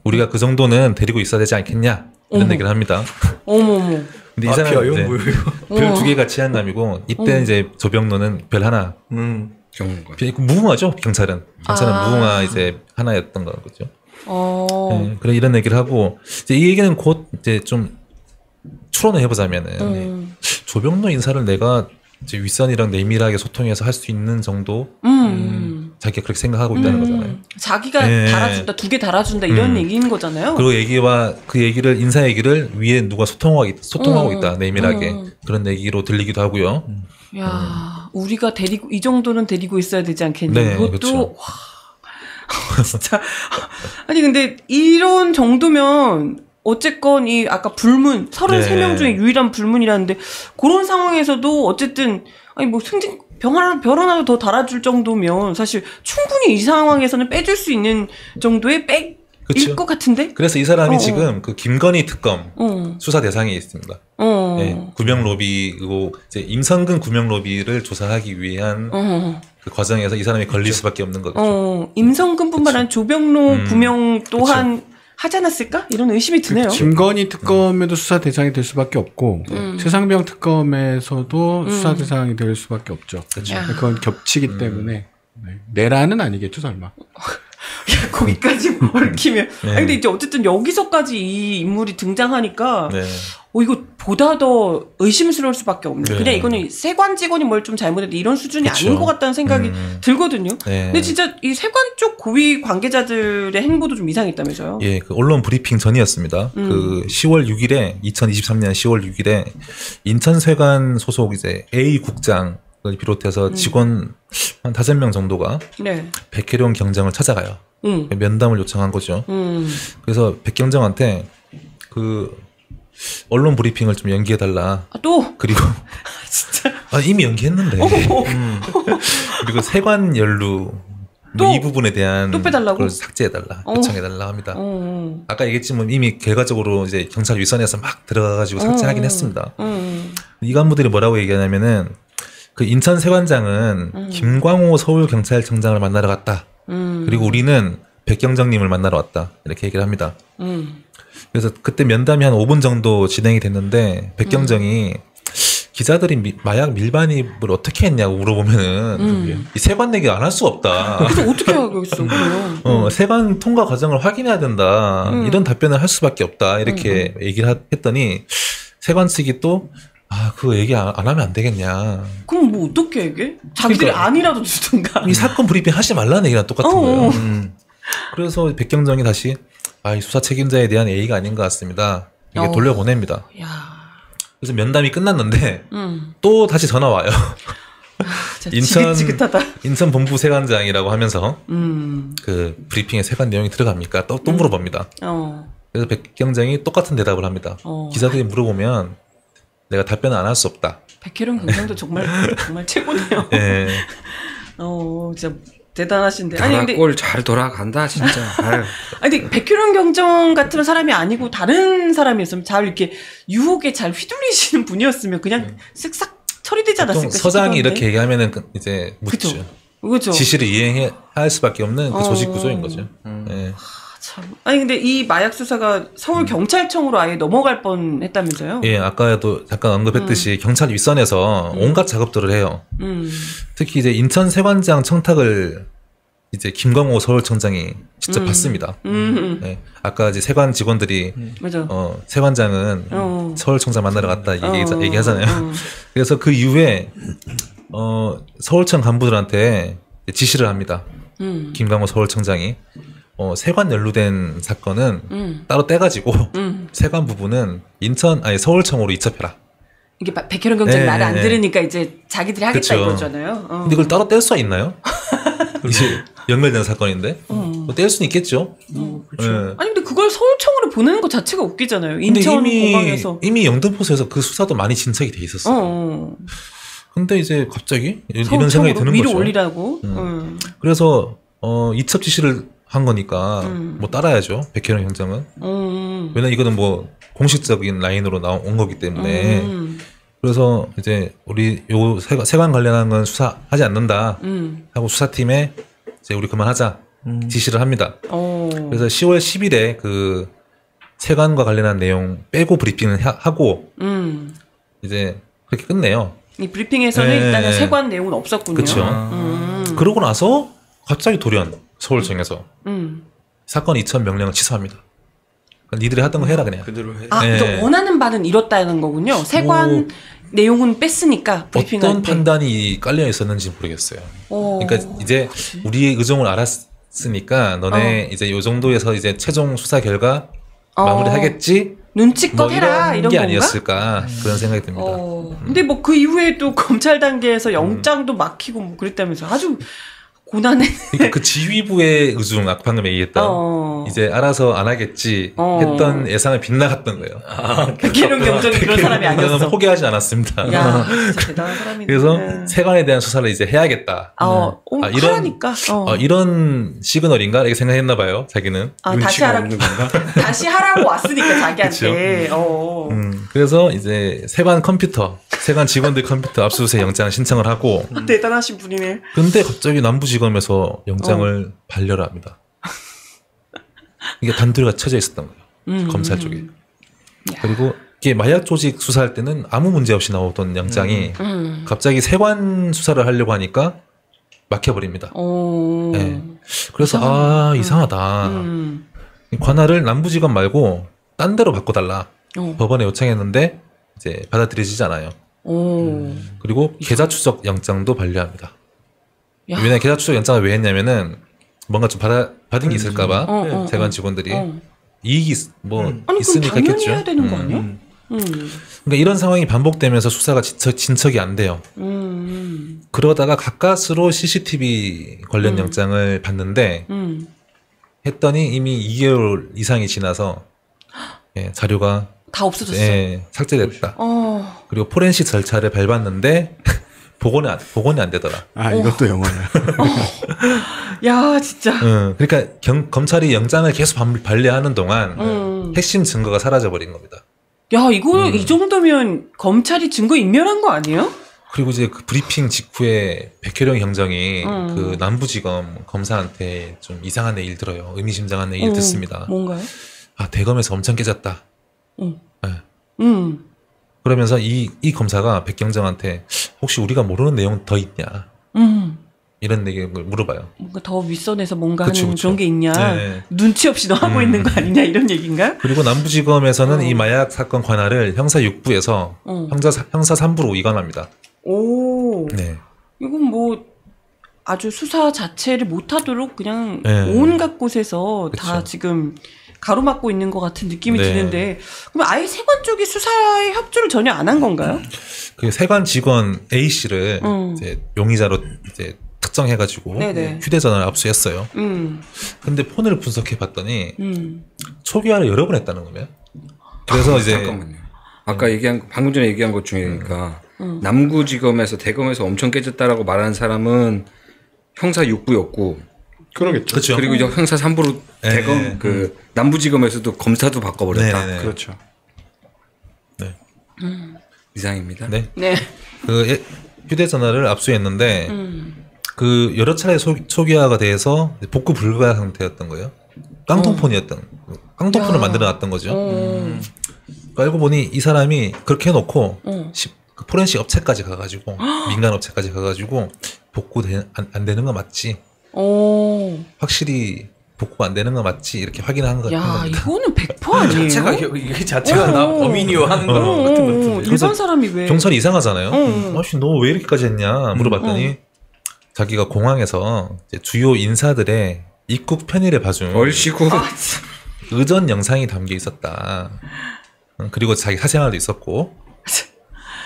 우리가 그 정도는 데리고 있어야 되지 않겠냐 이런 얘기를 합니다. 어머머. 근데 이 마피아요? 사람 뭐예요? 별 2개가 치안감이고 이때 이제 조병로는 별 하나. 경무관. 무궁화죠 경찰은 무궁화 이제 하나였던 거죠. 네, 그래 이런 얘기를 하고 이제 이 얘기는 곧 이제 좀 추론을 해보자면은 조병로 인사를 내가 이제 윗선이랑 내밀하게 소통해서 할 수 있는 정도 자기가 그렇게 생각하고 있다는 거잖아요. 자기가 네. 달아준다, 2개 달아준다 이런 얘기인 거잖아요. 그리고 그 얘기를 인사 얘기를 위에 누가 소통하고 있다 내밀하게 그런 얘기로 들리기도 하고요. 야, 우리가 이 정도는 데리고 있어야 되지 않겠냐. 네, 그것도 그쵸. 와, 진짜 아니 근데 이런 정도면 어쨌건 이 아까 불문 33명 네. 중에 유일한 불문이라는데 그런 상황에서도 어쨌든 아니 뭐 승진 별 하나 더 달아줄 정도면 사실 충분히 이 상황에서는 빼줄 수 있는 정도의 빽일 그쵸. 것 같은데. 그래서 이 사람이 지금 그 김건희 특검 수사 대상에 있습니다. 어. 네, 구명 로비고 이제 임성근 구명 로비를 조사하기 위한 그 과정에서 이 사람이 걸릴 수밖에 없는 거죠. 임성근뿐만 아니라 조병로 구명 또한 하지 않았을까? 이런 의심이 드네요. 김건희 특검에도 수사 대상이 될 수밖에 없고 최상병 특검에서도 수사 대상이 될 수밖에 없죠. 그렇죠. 그건 겹치기 때문에 내란은 아니겠죠, 설마. 야, 거기까지 얽히면. 아니, 근데 이제 어쨌든 여기서까지 이 인물이 등장하니까, 네. 이거 보다 더 의심스러울 수밖에 없네. 네. 그냥 이거는 세관 직원이 뭘 좀 잘못했다 이런 수준이 그쵸. 아닌 것 같다는 생각이 들거든요. 네. 근데 진짜 이 세관 쪽 고위 관계자들의 행보도 좀 이상했다면서요? 예, 그 언론 브리핑 전이었습니다. 그 10월 6일에 2023년 10월 6일에 인천세관 소속 이제 A 국장을 비롯해서 직원 한 5명 정도가 네. 백혜룡 경정을 찾아가요. 면담을 요청한 거죠. 그래서 백경정한테 그 언론 브리핑을 좀 연기해달라. 아, 또? 그리고 진짜. 이미 연기했는데. 그리고 세관 연루 또? 이 부분에 대한 또 빼달라고? 그걸 삭제해달라, 요청해달라 합니다. 어. 아까 얘기했지만 이미 결과적으로 이제 경찰 위선에서 막 들어가가지고 삭제하긴 했습니다. 이 간부들이 뭐라고 얘기하냐면은 그 인천 세관장은 김광호 서울경찰청장을 만나러 갔다. 그리고 우리는 백경정님을 만나러 왔다. 이렇게 얘기를 합니다. 그래서 그때 면담이 한 5분 정도 진행이 됐는데 백경정이 기자들이 마약 밀반입을 어떻게 했냐고 물어보면은 이 세관 얘기 안 할 수 없다. 그래서 어떻게 하겠어, 그럼? 세관 통과 과정을 확인해야 된다. 이런 답변을 할 수밖에 없다. 이렇게 얘기를 했더니 세관 측이 또 그거 얘기 안 하면 안 되겠냐. 그럼 뭐 어떻게 얘기해? 자기들이 그러니까, 아니라도 주든가. 이 사건 브리핑 하지 말라는 얘기랑 똑같은 거예요. 그래서 백경정이 다시 이 수사 책임자에 대한 예의가 아닌 것 같습니다. 이게 돌려보냅니다. 야. 그래서 면담이 끝났는데 또 다시 전화 와요. 지긋지긋하다. 인천 본부 세관장이라고 하면서 그 브리핑에 세관 내용이 들어갑니까? 또 물어봅니다. 그래서 백경정이 똑같은 대답을 합니다. 기자들이 물어보면 내가 답변을 안 할 수 없다. 백혜룡 경정도 정말 최고네요. 네. 진짜 대단하신데. 아니 근데 꼴 잘 돌아간다 진짜. 아유. 아니 근데 백혜룡 경정 같은 사람이 아니고 다른 사람이었으면 잘 이렇게 유혹에 잘 휘둘리시는 분이었으면 그냥 쓱싹 처리되지 보통 않았을까? 서장이 싶기도 이렇게 얘기하면은 이제 묻죠. 그죠. 지시를 이행해야 할 수밖에 없는 그 조직 구조인 거죠. 네. 참. 아니 근데 이 마약 수사가 서울 경찰청으로 아예 넘어갈 뻔했다면서요? 예, 아까도 잠깐 언급했듯이 경찰 윗선에서 온갖 작업들을 해요. 특히 이제 인천 세관장 청탁을 이제 김광호 서울청장이 직접 받습니다. 네, 아까 이제 세관 직원들이 맞아. 세관장은 서울청장 만나러 갔다 얘기하잖아요. 그래서 그 이후에 서울청 간부들한테 지시를 합니다. 김광호 서울청장이 세관 연루된 사건은 따로 떼가지고 세관 부분은 서울청으로 이첩해라. 이게 백혜룡 경장이 말을 안 들으니까 이제 자기들이 하겠다 그쵸. 이거잖아요. 근데 이걸 따로 뗄 수가 있나요? 이제 연결된 사건인데 뗄 수는 있겠죠. 그렇죠. 아니 근데 그걸 서울청으로 보내는 것 자체가 웃기잖아요. 인천 공항에서. 이미 영등포소에서 그 수사도 많이 진척이 돼 있었어. 근데 이제 갑자기 이런 생각이 드는 위로 거죠. 올리라고. 그래서 이첩 지시를 한 거니까 뭐 따라야죠. 백혜룡 형장은. 왜냐면 이거는 뭐 공식적인 라인으로 온 거기 때문에. 그래서 이제 우리 요 세관 관련한 건 수사하지 않는다 하고 수사팀에 이제 우리 그만하자 지시를 합니다. 그래서 10월 10일에 그 세관과 관련한 내용 빼고 브리핑을 하고 이제 그렇게 끝내요. 이 브리핑에서는 일단은 세관 내용은 없었군요. 그렇죠. 그러고 나서 갑자기 돌연 서울청에서 사건 이첩 명령을 취소합니다. 그러니까 니들이 하던 거 해라 그냥. 그대로 해. 또 원하는 바는 이렇다는 거군요. 세관 내용은 뺐으니까 브리핑할 어떤 때. 판단이 깔려 있었는지 모르겠어요. 그러니까 이제 우리의 의정을 알았으니까 너네 이제 요 정도에서 이제 최종 수사 결과 마무리하겠지. 눈치껏 해라 이런 게 건가? 아니었을까 그런 생각이 듭니다. 근데 뭐 그 이후에 또 검찰 단계에서 영장도 막히고 뭐 그랬다면서 아주 고난의. 그러니까 그 지휘부의 의중, 아까 방금 얘기했던 이제 알아서 안 하겠지 했던 예상을 빗나갔던 거예요. 백혜룡 경정이 그런 사람이 아니었어. 포기하지 않았습니다. 야, 진짜 대단한 사람이네. 그래서 세관에 대한 수사를 이제 해야겠다. 하라니까. 이런 시그널인가 이렇게 생각했나 봐요. 자기는. 다시 하라고. 없는 건가? 다시 하라고 왔으니까 자기한테. 그래서 이제 세관 직원들 컴퓨터 압수수색 영장 신청을 하고. 대단하신 분이네. 근데 갑자기 남부지검에서 영장을 반려를 합니다. 이게 단둘이가 쳐져 있었던 거예요. 검찰 쪽에. 그리고 이게 마약 조직 수사할 때는 아무 문제 없이 나오던 영장이 갑자기 세관 수사를 하려고 하니까 막혀버립니다. 네. 그래서 이상하다. 관할을 남부지검 말고 딴 데로 바꿔달라. 법원에 요청했는데 이제 받아들여지지 않아요. 그리고 계좌 추적 영장도 발려합니다. 왜냐면 계좌 추적 영장을 왜 했냐면은 뭔가 좀 받은 게 있을까봐 세관 직원들이 이익이 아니, 있으니까 그럼 당연히 했겠죠. 해야 되는 거 아니야? 그러니까 이런 상황이 반복되면서 수사가 진척이 안 돼요. 그러다가 가까스로 CCTV 관련 영장을 받는데 했더니 이미 2개월 이상이 지나서 자료가 다 없어졌어. 삭제됐다. 그리고 포렌식 절차를 밟았는데 복원이 안 되더라. 이것도 영화야. 야, 진짜. 그러니까 검찰이 영장을 계속 발려하는 동안 핵심 증거가 사라져 버린 겁니다. 야, 이거 이 정도면 검찰이 증거 인멸한 거 아니에요? 그리고 이제 그 브리핑 직후에 백혜령 경정이 그 남부지검 검사한테 좀 이상한 일 들어요. 의미심장한 일 듣습니다. 뭔가요? 대검에서 엄청 깨졌다. 네. 그러면서 이 검사가 백경정한테 혹시 우리가 모르는 내용 더 있냐? 이런 얘기를 물어봐요. 뭔가 더 윗선에서 뭔가 그쵸, 하는 그쵸. 그런 게 있냐? 네. 눈치 없이 너 하고 있는 거 아니냐? 이런 얘기인가? 그리고 남부지검에서는 이 마약 사건 관할을 형사 6부에서 형사 3부로 이관합니다. 오. 네. 이건 뭐 아주 수사 자체를 못하도록 그냥 네. 온갖 곳에서 다 그쵸. 지금 가로막고 있는 것 같은 느낌이 네. 드는데, 그럼 아예 세관 쪽이 수사에 협조를 전혀 안 한 건가요? 그 세관 직원 A 씨를 이제 용의자로 이제 특정해가지고 네네. 휴대전화를 압수했어요. 음. 근데 폰을 분석해봤더니 초기화를 여러 번 했다는 거예요. 그래서 이제 잠깐만요. 아까 방금 전에 얘기한 것 중이니까 남구지검에서 대검에서 엄청 깨졌다라고 말하는 사람은 형사 6부였고 그러겠죠. 그렇죠. 그리고 이제 형사 3부로 네. 대검 그 남부지검에서도 검사도 바꿔버렸다. 네네네. 그렇죠. 네. 이상입니다. 네. 네. 그 휴대전화를 압수했는데 그 여러 차례 초기화가 돼서 복구 불가 상태였던 거예요. 깡통폰이었던 깡통폰을 만들어놨던 거죠. 알고 보니 이 사람이 그렇게 해놓고 그 포렌식 업체까지 가가지고 민간 업체까지 가가지고 복구 안 되는 거 맞지? 오. 확실히 복구가 안 되는 거 맞지? 이렇게 확인한 거. 야, 이거는 100% 아니에요? 이게 자체가 나 범인이요 하는 거 같은 것 같은데. 일반 사람이 왜? 경찰이 이상하잖아요. 아씨 너 왜 이렇게까지 했냐 물어봤더니 자기가 공항에서 이제 주요 인사들의 입국 편의를 봐준 얼씨구. 의전 영상이 담겨 있었다. 그리고 자기 사생활도 있었고.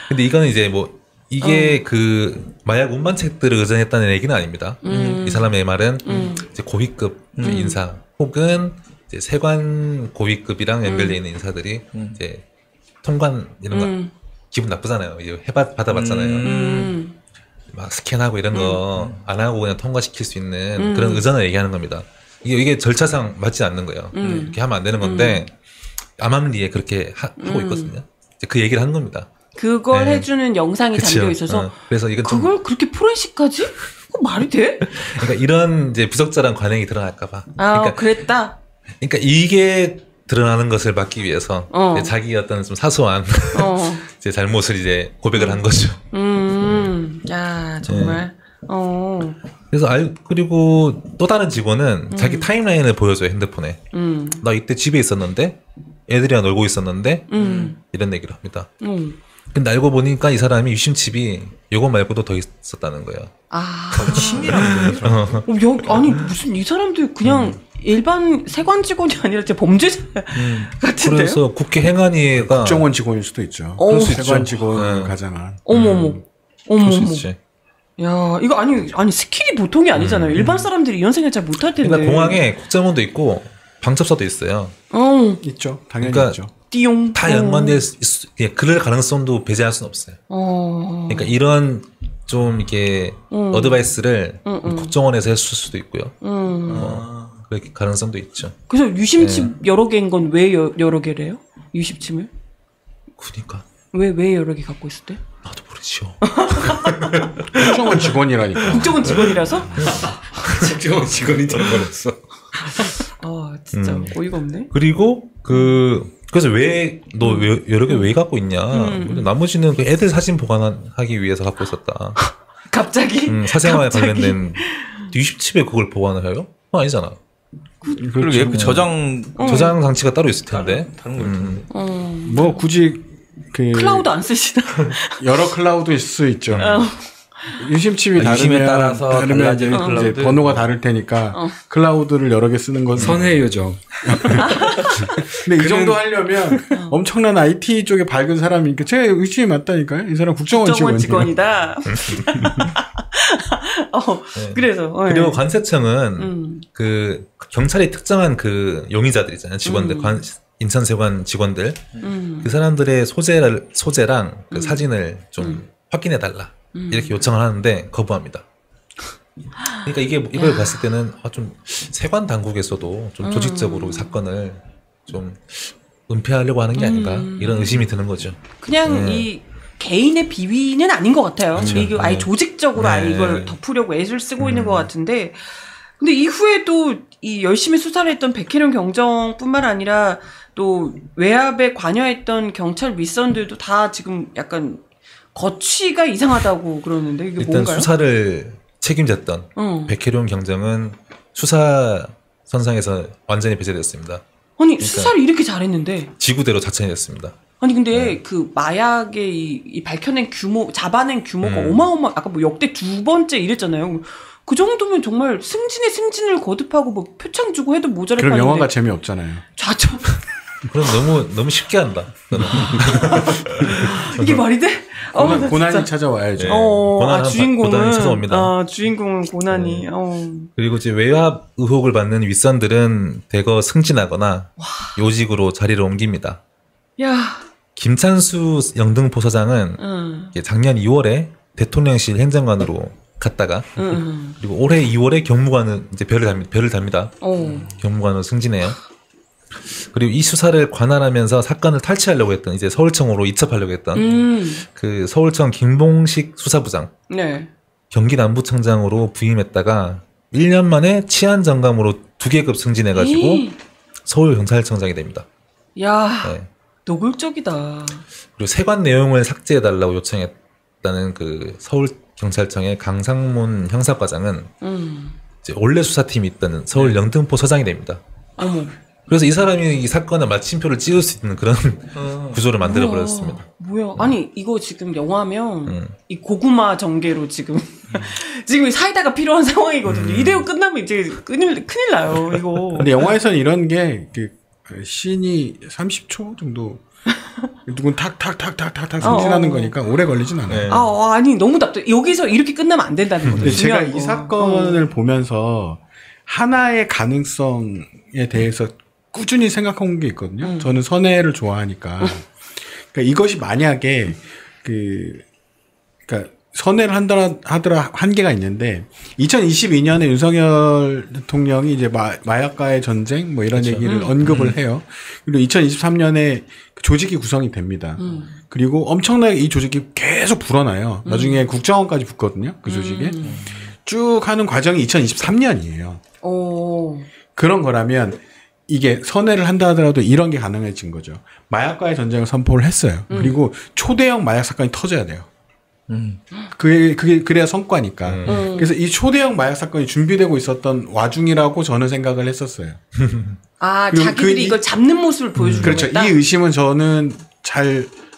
근데 이거는 이제 뭐 이게 그 마약 운반책들을 의전했다는 얘기는 아닙니다. 이 사람의 말은 이제 고위급 인사 혹은 이제 세관 고위급이랑 연결되어 있는 인사들이 이제 통관 이런 거 기분 나쁘잖아요. 이제 받아봤잖아요. 막 스캔하고 이런 거 안 하고 그냥 통과시킬 수 있는 그런 의전을 얘기하는 겁니다. 이게 절차상 맞지 않는 거예요. 이렇게 하면 안 되는 건데 암암리에 그렇게 하고 있거든요. 이제 그 얘기를 하는 겁니다. 그걸 네. 해주는 영상이 그치요. 담겨 있어서 그래서 이건 좀 그걸 그렇게 포렌식까지? 그거 말이 돼? 그러니까 이런 이제 부적절한 관행이 드러날까봐. 아, 그랬다. 그러니까 이게 드러나는 것을 막기 위해서 이제 자기 어떤 좀 사소한 이제 잘못을 이제 고백을 한 거죠. 야, 정말. 그래서 그리고 또 다른 직원은 자기 타임라인을 보여줘요 핸드폰에. 나 이때 집에 있었는데 애들이랑 놀고 있었는데 이런 얘기를 합니다. 근데 알고 보니까 이 사람이 유심칩이 요거 말고도 더 있었다는 거예요. 아. 치밀한 거예요. 아니, 무슨 이 사람들 그냥 일반 세관 직원이 아니라 진짜 범죄자 같은데요? 그래서 국회 행안위가 국정원 직원일 수도 있죠. 그럴 수 세관 있죠. 직원 네. 가장한. 어머머. 그럴 수 있지. 야, 이거 아니 스킬이 보통이 아니잖아요. 일반 사람들이 이런 생각 잘 못할 텐데. 그러니까 공항에 국정원도 있고 방첩사도 있어요. 있죠. 당연히 그러니까 있죠. 띠용. 다 연관될 그럴 가능성도 배제할 수는 없어요. 그러니까 이런 좀 이렇게 어드바이스를 국정원에서 했을 수도 있고요. 그렇게 가능성도 있죠. 그래서 유심칩 여러 개인 건 왜 여러 개래요? 유심칩을? 그러니까 왜 여러 개 갖고 있을 때? 나도 모르지요. 국정원 직원이라니까. 국정원 직원이라서? 국정원 직원이 돼버렸어. 진짜 어이가 없네. 그리고 그래서 왜 너 여러 개 왜 갖고 있냐? 나머지는 그 애들 사진 보관하기 위해서 갖고 있었다. 갑자기? 사생활에 관련된 유심칩에 그걸 보관을 해요? 아니잖아. 그러게 그 저장 장치가 따로 있을 텐데. 다른 거 같은데. 뭐 굳이 클라우드 안 쓰시나? 여러 클라우드일 수 있죠. 유심칩이 유심에 따라서 다르면 이제 클라우드? 번호가 다를 테니까 클라우드를 여러 개 쓰는 건 선의 요정. 근데 이 정도 하려면 엄청난 IT 쪽에 밝은 사람이니까 제가 유심이 맞다니까요. 이 사람 국정원 직원이다. 그래서 그리고 관세청은 그 경찰이 특정한 그 용의자들 있잖아요. 직원들 인천세관 직원들 그 사람들의 소재랑 그 사진을 좀 확인해 달라 이렇게 요청을 하는데 거부합니다. 그러니까 이걸 봤을 때는 좀 세관 당국에서도 좀 조직적으로 사건을 좀 은폐하려고 하는 게 아닌가 이런 의심이 드는 거죠. 그냥 이 개인의 비위는 아닌 것 같아요. 그렇죠. 이게 아예 조직적으로 아예 이걸 덮으려고 애를 쓰고 있는 것 같은데, 근데 이후에도 이 열심히 수사를 했던 백혜련 경정뿐만 아니라 또 외압에 관여했던 경찰 윗선들도 다 지금 약간 거취가 이상하다고 그러는데 이게 일단 뭔가요? 수사를 책임졌던 백혜련 경정은 수사 선상에서 완전히 배제됐습니다. 아니 수사를 이렇게 잘했는데 지구대로 자천이 됐습니다. 아니 근데 그 마약의 이 밝혀낸 규모, 잡아낸 규모가 어마어마. 아까 뭐 역대 2번째 이랬잖아요. 그 정도면 정말 승진에 승진을 거듭하고 뭐 표창 주고 해도 모자랄 그럼 판인데. 영화가 재미없잖아요. 좌천. 그럼 너무 쉽게 한다. 이게 말이 돼? 나 고난이 진짜. 찾아와야죠. 고난은 주인공은 고난이 찾아옵니다. 주인공은 고난이. 그리고 이제 외압 의혹을 받는 윗선들은 대거 승진하거나 요직으로 자리를 옮깁니다. 야. 김찬수 영등포서장은 작년 2월에 대통령실 행정관으로 갔다가 그리고 올해 2월에 경무관을 이제 별을 답니다. 경무관으로 승진해요. 그리고 이 수사를 관할하면서 사건을 탈취하려고 했던 이제 서울청으로 이첩하려고 했던 그 서울청 김봉식 수사부장 네. 경기 남부청장으로 부임했다가 1년 만에 치안정감으로 2계급 승진해가지고 서울경찰청장이 됩니다. 야, 네. 노골적이다. 그리고 세관 내용을 삭제해달라고 요청했다는 그 서울경찰청의 강상문 형사과장은 이제 원래 수사팀이 있던 서울 영등포 서장이 됩니다. 어머. 그래서 이 사람이 이 사건에 마침표를 찍을 수 있는 그런 구조를 만들어 버렸습니다. 뭐야? 아니 이거 지금 영화면 이 고구마 전개로 지금 지금 사이다가 필요한 상황이거든요. 이대로 끝나면 이제 큰일 나요. 이거. 근데 영화에서는 이런 게 씬이 30초 정도 누군 탁탁탁탁탁탁 승진하는 거니까 오래 걸리진 않아요. 아니 너무 답답해. 여기서 이렇게 끝나면 안 된다는 거죠. 근데 제가 이 사건을 보면서 하나의 가능성에 대해서 꾸준히 생각한 게 있거든요. 저는 선해를 좋아하니까. 그러니까 이것이 만약에 그러니까 선해를 하더라 한계가 있는데 2022년에 윤석열 대통령이 이제 마약과의 전쟁 뭐 이런 얘기를 언급을 해요. 그리고 2023년에 조직이 구성이 됩니다. 그리고 엄청나게 이 조직이 계속 불어나요. 나중에 국정원까지 붙거든요. 그 조직에. 쭉 하는 과정이 2023년이에요. 그런 거라면 이게 선회를 한다 하더라도 이런 게 가능해진 거죠. 마약과의 전쟁을 선포를 했어요. 그리고 초대형 마약 사건이 터져야 돼요. 그게 그래야 성과니까. 그래서 이 초대형 마약 사건이 준비되고 있었던 와중이라고 저는 생각을 했었어요. 자기들이 이걸 잡는 모습을 보여주는 그렇죠. 거다? 이 의심은 저는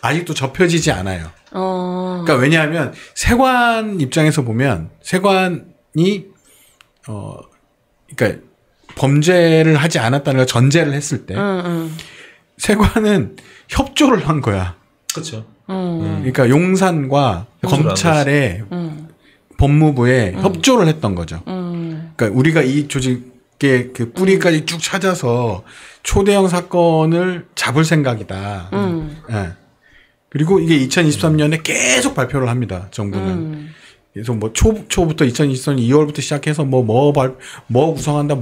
아직도 접혀지지 않아요. 그러니까 왜냐하면 세관 입장에서 보면 세관이 그러니까 범죄를 하지 않았다는 걸 전제를 했을 때 세관은 협조를 한 거야. 그렇죠. 그러니까 용산과 검찰의 법무부에 협조를 했던 거죠. 그러니까 우리가 이 조직의 그 뿌리까지 쭉 찾아서 초대형 사건을 잡을 생각이다. 네. 그리고 이게 2023년에 계속 발표를 합니다. 정부는. 그래서 뭐 초부터 2023년 2월부터 시작해서 뭐 구성한다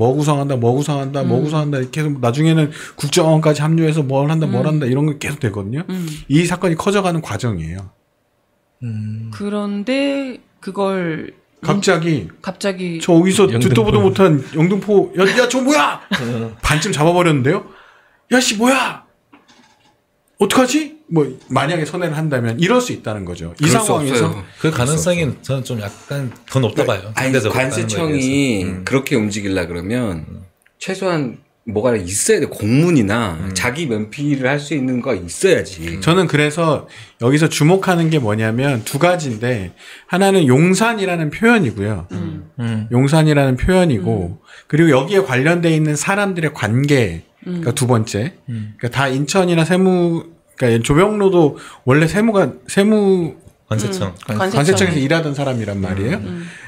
이렇게 해서 나중에는 국정원까지 합류해서 뭘 한다 이런 거 계속 되거든요. 이 사건이 커져가는 과정이에요. 그런데 그걸 갑자기 갑자기 저 어디서 듣도 보도 못한 영등포 야 저 뭐야 반쯤 잡아버렸는데요. 야씨 뭐야 어떡하지? 뭐 만약에 선회를 한다면 이럴 수 있다는 거죠. 이 그럴 수 상황에서 없어요. 그 가능성이 저는 좀 약간 더 높다 봐요. 아니, 상대적으로 관세청이 다른 거에 그렇게 움직이려 그러면 최소한 뭐가 있어야 돼. 공문이나 자기 면피를 할 수 있는 거 있어야지. 저는 그래서 여기서 주목하는 게 뭐냐면 두 가지인데 하나는 용산이라는 표현이고요. 용산이라는 표현이고 그리고 여기에 관련돼 있는 사람들의 관계 그러니까 두 번째 그러니까 다 인천이나 그러니까 조병로도 원래 세무 관세청. 관세청에서 일하던 사람이란 말이에요.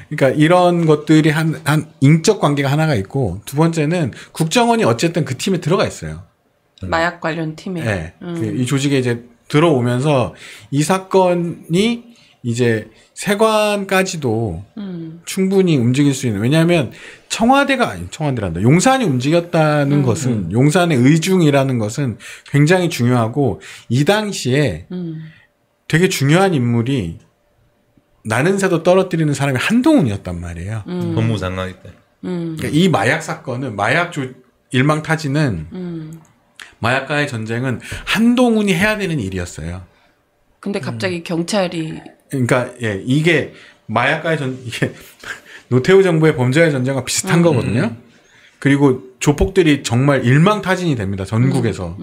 그러니까 이런 것들이 한 인적 관계가 하나가 있고 두 번째는 국정원이 어쨌든 그 팀에 들어가 있어요. 마약 관련 팀에. 네. 이 조직에 이제 들어오면서 이 사건이 이제 세관까지도 충분히 움직일 수 있는 왜냐하면 청와대란다. 용산이 움직였다는 것은 용산의 의중이라는 것은 굉장히 중요하고 이 당시에 되게 중요한 인물이 나는 새도 떨어뜨리는 사람이 한동훈이었단 말이에요. 법무장관일 때. 그러니까 이 마약 사건은 일망타진은 마약과의 전쟁은 한동훈이 해야 되는 일이었어요. 근데 갑자기 경찰이 그러니까 예, 이게 이게 노태우 정부의 범죄와의 전쟁과 비슷한 거거든요. 그리고 조폭들이 정말 일망타진이 됩니다. 전국에서.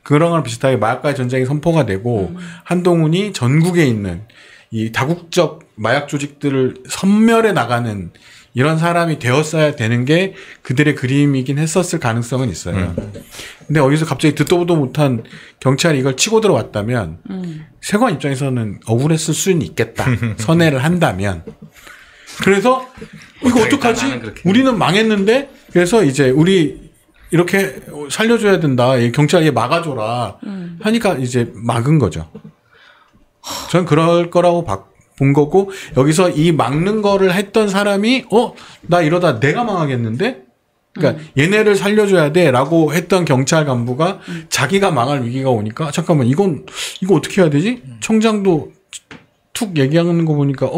그런 거랑 비슷하게 마약과의 전쟁이 선포가 되고 한동훈이 전국에 있는 이 다국적 마약 조직들을 섬멸해 나가는 이런 사람이 되었어야 되는 게 그들의 그림이긴 했었을 가능성은 있어요. 근데 어디서 갑자기 듣도 보도 못한 경찰이 이걸 치고 들어왔다면 세관 입장에서는 억울했을 수는 있겠다. 선회를 한다면. 그래서 이거 어떡하지? 우리는 망했는데 그래서 이제 우리 이렇게 살려줘야 된다. 경찰 얘 막아줘라. 하니까 이제 막은 거죠. 전 그럴 거라고 본 거고 여기서 이 막는 거를 했던 사람이 나 이러다 내가 망하겠는데? 그러니까 얘네를 살려줘야 돼라고 했던 경찰 간부가 자기가 망할 위기가 오니까 잠깐만 이거 어떻게 해야 되지? 청장도 툭 얘기하는 거 보니까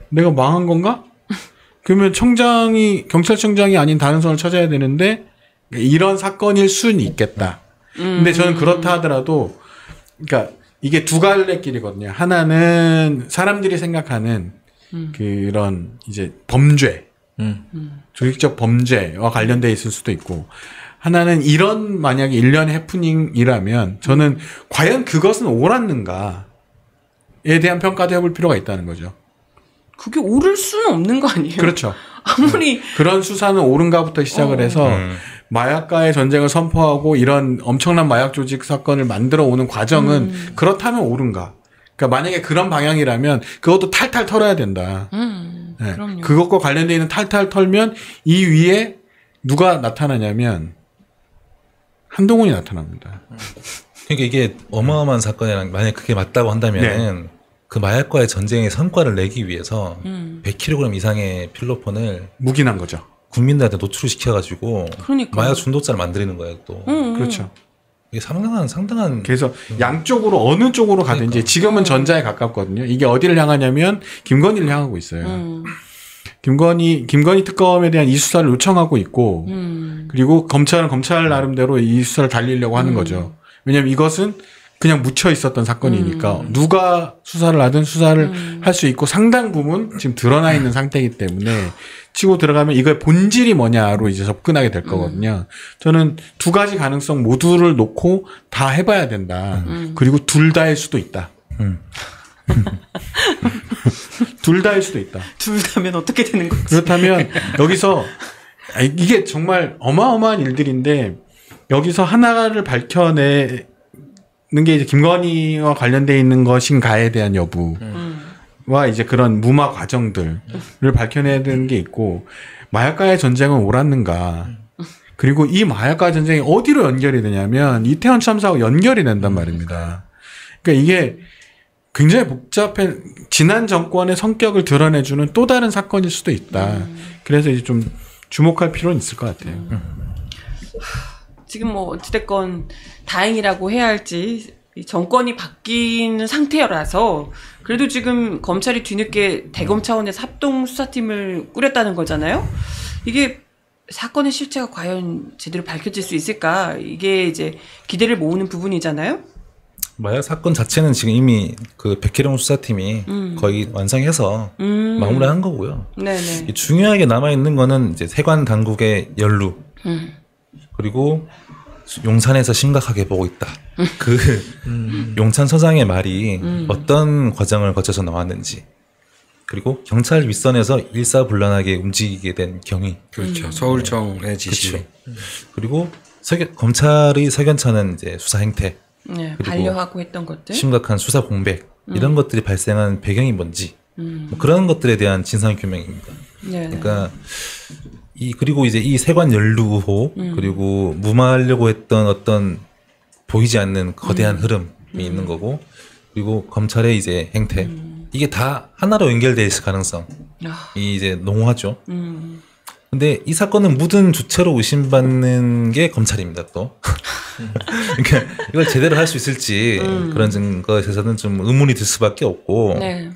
내가 망한 건가? 그러면 경찰청장이 아닌 다른 선을 찾아야 되는데 이런 사건일 수는 있겠다. 근데 저는 그렇다 하더라도 그러니까 이게 두 갈래 길이거든요. 하나는 사람들이 생각하는 그런 이제 범죄, 조직적 범죄와 관련돼 있을 수도 있고, 하나는 이런 만약에 일련의 해프닝이라면 저는 과연 그것은 옳았는가에 대한 평가도 해볼 필요가 있다는 거죠. 그게 옳을 수는 없는 거 아니에요? 그렇죠. 아무리 그런 수사는 옳은가부터 시작을 해서 마약과의 전쟁을 선포하고 이런 엄청난 마약 조직 사건을 만들어 오는 과정은 그렇다면 옳은가? 그러니까 만약에 그런 방향이라면 그것도 탈탈 털어야 된다. 네. 그것과 관련돼 있는 탈탈 털면 이 위에 누가 나타나냐면 한동훈이 나타납니다. 그러니까 이게 어마어마한 사건이랑 만약 그게 맞다고 한다면은 네. 그 마약과의 전쟁의 성과를 내기 위해서 100kg 이상의 필로폰을 묵인한 거죠. 국민들한테 노출을 시켜가지고 그러니까요. 마약 중독자를 만드는 거예요 또. 그렇죠. 이게 상당한. 그래서 양쪽으로 어느 쪽으로 가든지 지금은 전자에 가깝거든요. 이게 어디를 향하냐면 김건희를 향하고 있어요. 김건희 특검에 대한 이 수사를 요청하고 있고 그리고 검찰은 검찰 나름대로 이 수사를 달리려고 하는 거죠. 왜냐하면 이것은 그냥 묻혀 있었던 사건이니까 누가 수사를 하든 수사를 할 수 있고 상당 부분 지금 드러나 있는 상태이기 때문에 치고 들어가면 이거의 본질이 뭐냐로 이제 접근하게 될 거거든요. 저는 두 가지 가능성 모두를 놓고 다 해봐야 된다. 그리고 둘 다일 수도 있다. 둘 다일 수도 있다. 둘 다면 어떻게 되는 거지? 그렇다면 여기서 이게 정말 어마어마한 일들인데 여기서 하나를 밝혀내는 게 이제 김건희와 관련돼 있는 것인가에 대한 여부와 이제 그런 무마 과정들을 밝혀내야 되는 게 있고 마약과의 전쟁은 옳았는가 그리고 이 마약과의 전쟁이 어디로 연결이 되냐면 이태원 참사하고 연결이 된단 말입니다. 그러니까 이게 굉장히 복잡해 지난 정권의 성격을 드러내주는 또 다른 사건일 수도 있다. 그래서 이제 좀 주목할 필요는 있을 것 같아요. 지금 뭐 어찌됐건 다행이라고 해야 할지 이 정권이 바뀐 상태라서 그래도 지금 검찰이 뒤늦게 대검 차원에서 합동 수사팀을 꾸렸다는 거잖아요. 이게 사건의 실체가 과연 제대로 밝혀질 수 있을까? 이게 이제 기대를 모으는 부분이잖아요. 마약 사건 자체는 지금 이미 그 백혜령 수사팀이 거의 완성해서 마무리한 거고요. 네네. 이 중요하게 남아 있는 거는 이제 세관 당국의 연루 그리고 용산에서 심각하게 보고 있다. 그 용산 서장의 말이 어떤 과정을 거쳐서 나왔는지 그리고 경찰 윗선에서 일사불란하게 움직이게 된 경위. 그렇죠. 서울청의 지시. 그렇죠. 그리고 검찰의 석연찮은 이제 수사 행태. 네, 그리고 반려하고 했던 것들. 심각한 수사 공백 이런 것들이 발생한 배경이 뭔지 뭐 그런 것들에 대한 진상 규명입니다. 네. 그러니까 그리고 이제 이 세관 연루 의혹 그리고 무마하려고 했던 어떤 보이지 않는 거대한 흐름이 있는 거고 그리고 검찰의 이제 행태 이게 다 하나로 연결돼 있을 가능성이 이제 농후하죠. 근데 이 사건은 묻은 주체로 의심받는 게 검찰입니다, 또. 그러니까 이걸 제대로 할 수 있을지 그런 증거에 대해서는 좀 의문이 들 수밖에 없고. 네.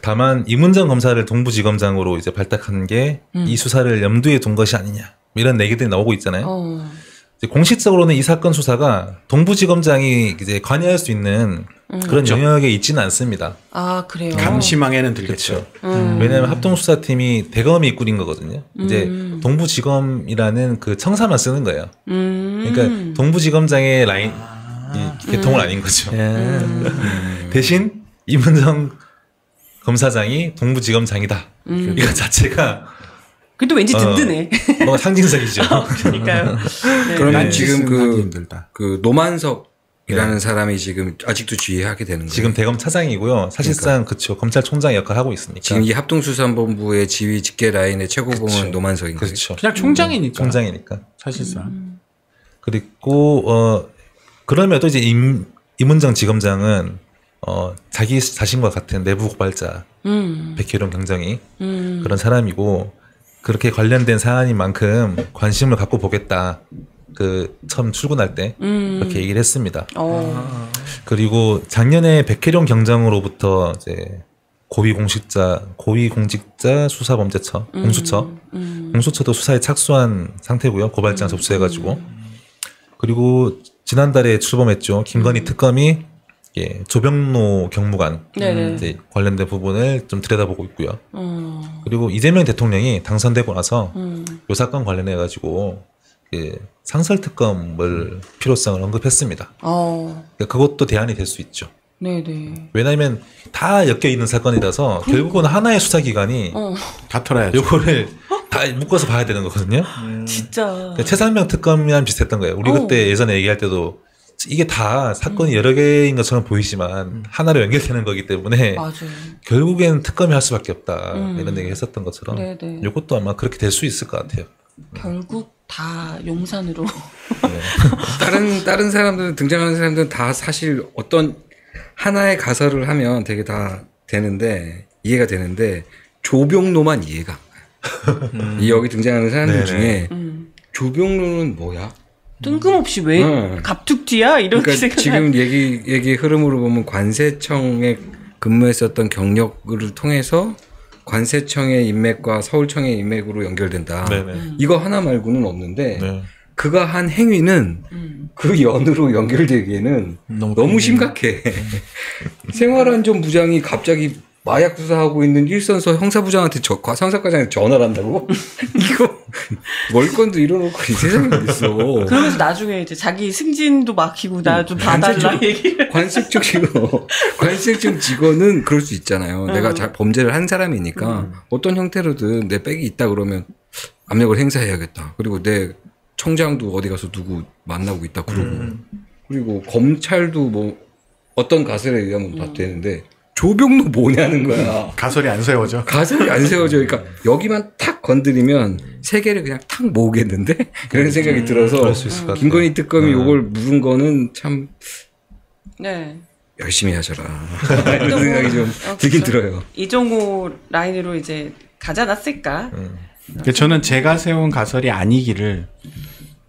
다만 이문정 검사를 동부지검장으로 이제 발탁한 게 이 수사를 염두에 둔 것이 아니냐 이런 얘기들이 나오고 있잖아요. 이제 공식적으로는 이 사건 수사가 동부지검장이 이제 관여할 수 있는 그런 영역에 있지는 않습니다. 아, 그래요? 감시망에는 들겠죠. 왜냐하면 합동수사팀이 대검이 꾸린 거거든요. 이제 동부지검이라는 그 청사만 쓰는 거예요. 그러니까 동부지검장의 라인 개통은 아닌 거죠. 대신 이문정 검사장이 동부지검장이다. 이거 자체가 그래도 왠지 든든해. 뭐 상징적이죠. 그러니까요. 네. 그러면 네. 지금 하기 힘들다. 그 노만석이라는 사람이 지금 아직도 지휘하게 되는 거예요. 지금 대검 차장이고요. 사실상 그쵸 검찰총장 역할 하고 있으니까. 지금 이 합동수사본부의 지휘 직계 라인의 최고봉은 그쵸. 노만석인 거죠. 그렇죠. 그냥 총장이니까. 총장이니까. 사실상. 그리고 그럼에도 이제 이문정 지검장은 자기 자신과 같은 내부 고발자 백혜룡 경장이 그런 사람이고 그렇게 관련된 사안인 만큼 관심을 갖고 보겠다. 그 처음 출근할 때 그렇게 얘기를 했습니다. 그리고 작년에 백혜룡 경장으로부터 이제 고위공직자 수사범죄처 공수처도 수사에 착수한 상태고요. 고발장 접수해가지고 그리고 지난달에 출범했죠. 김건희 특검이 조병로 경무관 이제 관련된 부분을 좀 들여다보고 있고요. 그리고 이재명 대통령이 당선되고 나서 이 사건 관련해 가지고 상설 특검을 필요성을 언급했습니다. 그러니까 그것도 대안이 될 수 있죠. 네네. 왜냐하면 다 엮여 있는 사건이라서 결국은 하나의 수사기관이 다 털어야죠. 요거를 다 묶어서 봐야 되는 거거든요. 진짜. 그러니까 최상명 특검이랑 비슷했던 거예요. 우리 그때 예전에 얘기할 때도 이게 다 사건이 여러 개인 것처럼 보이지만 하나로 연결되는 거기 때문에 맞아요. 결국엔 특검이 할 수밖에 없다 이런 얘기 했었던 것처럼 네네. 이것도 아마 그렇게 될 수 있을 것 같아요. 결국 다 용산으로. 다른 사람들은 등장하는 사람들은 다 사실 어떤 하나의 가설을 하면 되게 다 되는데 이해가 되는데 조병로만 이해가 안 가요. 이 여기 등장하는 사람들 중에 조병로는 뭐야? 뜬금없이 왜 갑툭튀야? 이렇게 그러니까 생각하는. 지금 얘기 흐름으로 보면 관세청에 근무했었던 경력을 통해서 관세청의 인맥과 서울청의 인맥으로 연결된다. 네네. 이거 하나 말고는 없는데 네. 그가 한 행위는 그 연으로 연결되기에는 너무 심각해. 생활안전부장이 갑자기 마약 수사하고 있는 일선서 형사부장한테 형사과장한테 전화를 한다고? 이거 월권도 이뤄놓고 이 세상에 어딨어. 그러면서 나중에 이제 자기 승진도 막히고 나 좀 봐달라 얘기를. 관sek청 직원은 그럴 수 있잖아요. 내가 범죄를 한 사람이니까 어떤 형태로든 내 백이 있다 그러면 압력을 행사해야겠다. 그리고 내 청장도 어디 가서 누구 만나고 있다 그러고 그리고 검찰도 뭐 어떤 가설에 의하면 다 되는데 조병로 뭐냐는 거야. 가설이 안 세워져. 가설이 안 세워져. 그러니까 여기만 탁 건드리면 세계를 그냥 탁 모으겠는데? 그런 생각이 들어서 그럴 수 있을 것 같아요. 김건희 특검이 이걸 물은 거는 참 네. 열심히 하셔라. 이런 생각이 좀 들긴 들어요. 이종호 라인으로 이제 가지 않았을까? 그러니까 저는 제가 세운 가설이 아니기를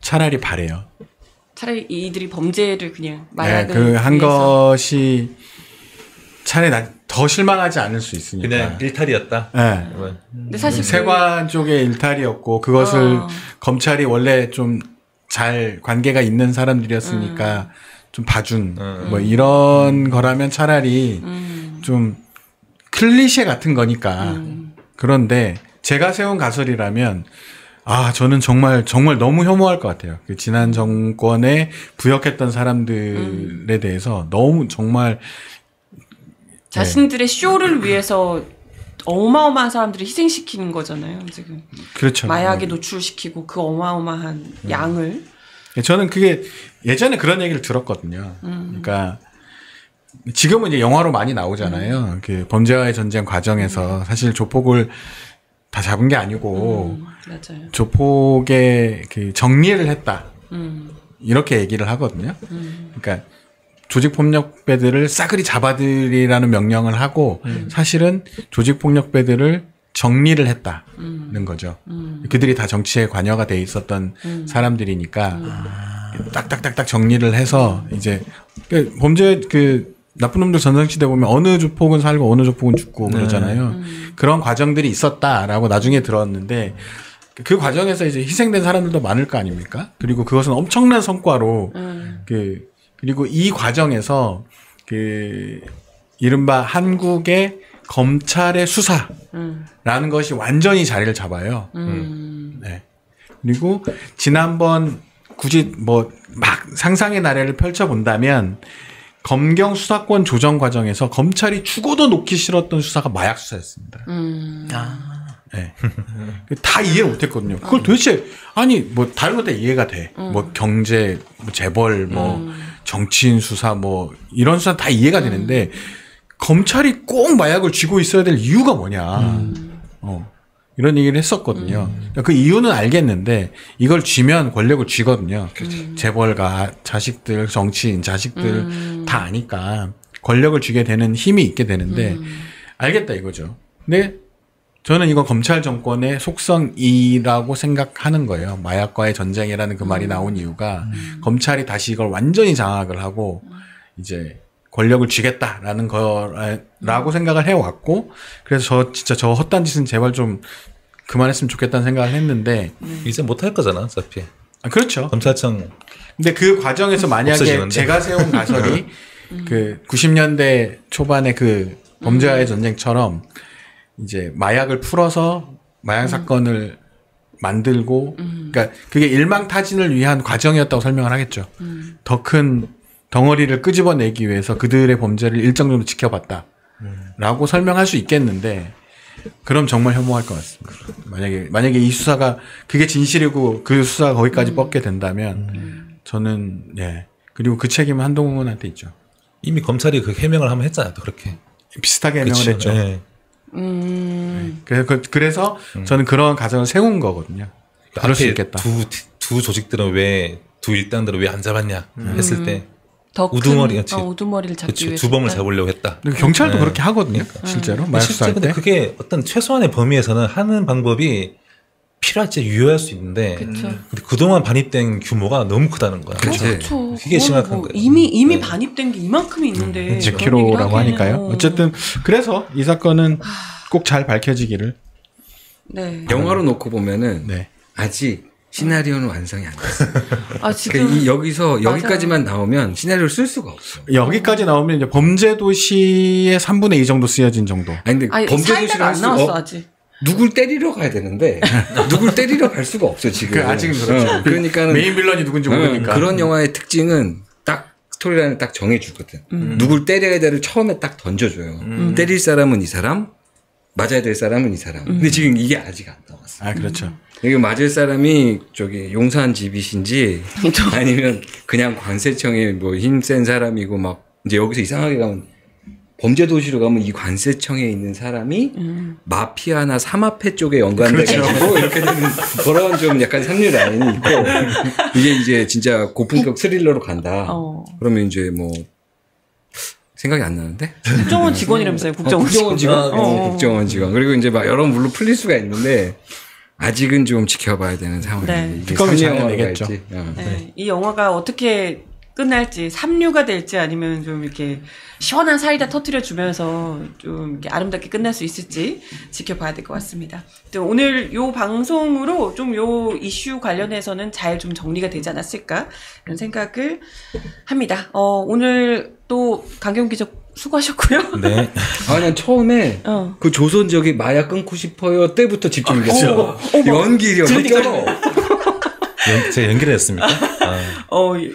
차라리 바래요. 차라리 이들이 범죄를 그냥 네, 마약을 그 한 위해서. 것이 차라리 더 실망하지 않을 수 있으니까. 그냥 일탈이었다. 네. 근데 사실 세관 쪽의 일탈이었고 그것을 어. 검찰이 원래 좀 잘 관계가 있는 사람들이었으니까 좀 봐준 뭐 이런 거라면 차라리 좀 클리셰 같은 거니까. 그런데 제가 세운 가설이라면 저는 정말 너무 혐오할 것 같아요. 그 지난 정권에 부역했던 사람들에 대해서 너무 정말 자신들의 쇼를 위해서 어마어마한 사람들을 희생시키는 거잖아요. 지금 그렇죠. 마약에 노출시키고 그 어마어마한 양을. 저는 그게 예전에 그런 얘기를 들었거든요. 그러니까 지금은 이제 영화로 많이 나오잖아요. 그 범죄와의 전쟁 과정에서 사실 조폭을 다 잡은 게 아니고 맞아요. 조폭의 그 정리를 했다. 이렇게 얘기를 하거든요. 그러니까 조직폭력배들을 싸그리 잡아들이라는 명령을 하고 사실은 조직폭력배들을 정리를 했다는 거죠. 그들이 다 정치에 관여가 돼 있었던 사람들이니까 딱딱딱딱 정리를 해서 이제 범죄 그 나쁜 놈들 전성시대 보면 어느 조폭은 살고 어느 조폭은 죽고 그러잖아요. 그런 과정들이 있었다라고 나중에 들었는데 그 과정에서 이제 희생된 사람들도 많을 거 아닙니까? 그리고 그것은 엄청난 성과로 그리고 이 과정에서 그 이른바 한국의 검찰의 수사라는 것이 완전히 자리를 잡아요. 네. 그리고 지난번 굳이 뭐 막 상상의 나래를 펼쳐본다면 검경 수사권 조정 과정에서 검찰이 죽어도 놓기 싫었던 수사가 마약 수사였습니다. 네. 다 이해를 못했거든요. 그걸 도대체 아니 뭐 다른 것 다 이해가 돼. 뭐 경제, 뭐 재벌, 뭐 정치인 수사, 뭐 이런 수사 다 이해가 되는데 검찰이 꼭 마약을 쥐고 있어야 될 이유가 뭐냐. 이런 얘기를 했었거든요. 그 이유는 알겠는데 이걸 쥐면 권력을 쥐거든요. 재벌가 자식들, 정치인 자식들 다 아니까 권력을 쥐게 되는 힘이 있게 되는데 알겠다 이거죠. 근데 저는 이건 검찰 정권의 속성이라고 생각하는 거예요. 마약과의 전쟁이라는 그 말이 나온 이유가 검찰이 다시 이걸 완전히 장악을 하고 이제 권력을 쥐겠다라는 거라고 생각을 해왔고 그래서 진짜 저 헛단 짓은 제발 좀 그만했으면 좋겠다는 생각을 했는데 이제 못할 거잖아 어차피. 그렇죠. 검찰청. 근데 그 과정에서 만약에 없어지는데. 제가 세운 가설이 그 90년대 초반에 그 범죄와의 전쟁처럼 이제 마약을 풀어서 마약 사건을 만들고 그러니까 그게 일망타진을 위한 과정이었다고 설명을 하겠죠. 더 큰 덩어리를 끄집어내기 위해서 그들의 범죄를 일정 정도 지켜봤다라고 설명할 수 있겠는데 그럼 정말 혐오할 것 같습니다. 만약에 이 수사가 그게 진실이고 그 수사가 거기까지 뻗게 된다면 저는 그리고 그 책임은 한동훈한테 있죠. 이미 검찰이 그 해명을 한번 했잖아요. 또 그렇게. 비슷하게 해명을 그쵸. 했죠. 네. 그래서 저는 그런 가정을 세운 거거든요. 그럴 수 앞에 있겠다. 두 조직들은 두 일당들은 왜 안 잡았냐 했을 때 더 큰 우두머리를 잡기 그쵸, 위해서 주범을 잡으려고 했다. 경찰도 네. 그렇게 하거든요. 실제로 마약 실제 수사할 근데 때. 그게 어떤 최소한의 범위에서는 하는 방법이 필요할지 유효할 수 있는데 그쵸. 근데 그동안 반입된 규모가 너무 크다는 거야. 그렇죠. 그게 심각한 뭐 거예요. 이미 네. 반입된 게 이만큼이 있는데 100kg라고 하니까요. 어쨌든 그래서 이 사건은 꼭 잘 밝혀지기를. 네. 영화로 놓고 보면은 네. 아직 시나리오는 완성이 안 됐어요. 지금 여기까지만 나오면 시나리오를 쓸 수가 없어. 여기까지 나오면 이제 범죄도시의 3분의 2 정도 쓰여진 정도. 근데 범죄도시를 사이다가 안 할 나왔어 수 아직. 누굴 때리러 가야 되는데 누굴 때리러 갈 수가 없어 지금. 아직은 그렇죠. 그러니까는 메인 빌런이 누군지 모르니까. 그런 영화의 특징은 딱 스토리라인을 딱 정해주거든. 누굴 때려야 될을 처음에 딱 던져줘요. 때릴 사람은 이 사람, 맞아야 될 사람은 이 사람. 근데 지금 이게 아직 안 나왔어. 그렇죠. 여기 맞을 사람이 저기 용산 집이신지 아니면 그냥 관세청에 뭐 힘센 사람이고 막 이제 여기서 이상하게 가면 범죄 도시로 가면 이 관세청에 있는 사람이 마피아나 사마패 쪽에 연관돼가지고 이렇게 되는 그런 좀 약간 삼류 라인이 있고 이게 이제 진짜 고품격 스릴러로 간다. 그러면 이제 뭐 생각이 안 나는데? 국정원 직원이라면서요. 국정원 직원. 직원. 국정원 직원. 그리고 이제 막 여러 물로 풀릴 수가 있는데 아직은 좀 지켜봐야 되는 상황이에요. 네. 이게 그거는 잘 상영화로 내겠죠. 갈지. 네. 이 영화가 어떻게 끝날지 3류가 될지 아니면 좀 이렇게 시원한 사이다 터트려 주면서 좀 이렇게 아름답게 끝날 수 있을지 지켜봐야 될 것 같습니다. 오늘 요 방송으로 좀 요 이슈 관련해서는 잘 좀 정리가 되지 않았을까 이런 생각을 합니다. 오늘 또 강경 기자 수고하셨고요. 네. 아, 난 처음에 그 조선적이 마약 끊고 싶어요 때부터 집중됐어. 연기력 쩔어. 제가 연결했습니까?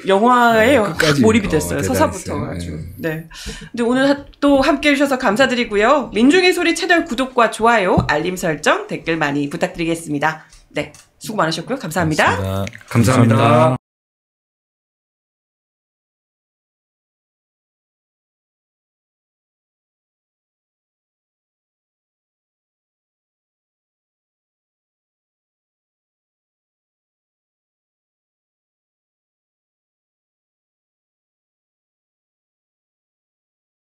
영화에 끝까지. 몰입이 됐어요. 서사부터 대단했어요. 아주. 네. 근데 오늘 또 함께 해주셔서 감사드리고요. 민중의 소리 채널 구독과 좋아요, 알림 설정, 댓글 많이 부탁드리겠습니다. 네. 수고 많으셨고요. 감사합니다. 고맙습니다. 감사합니다.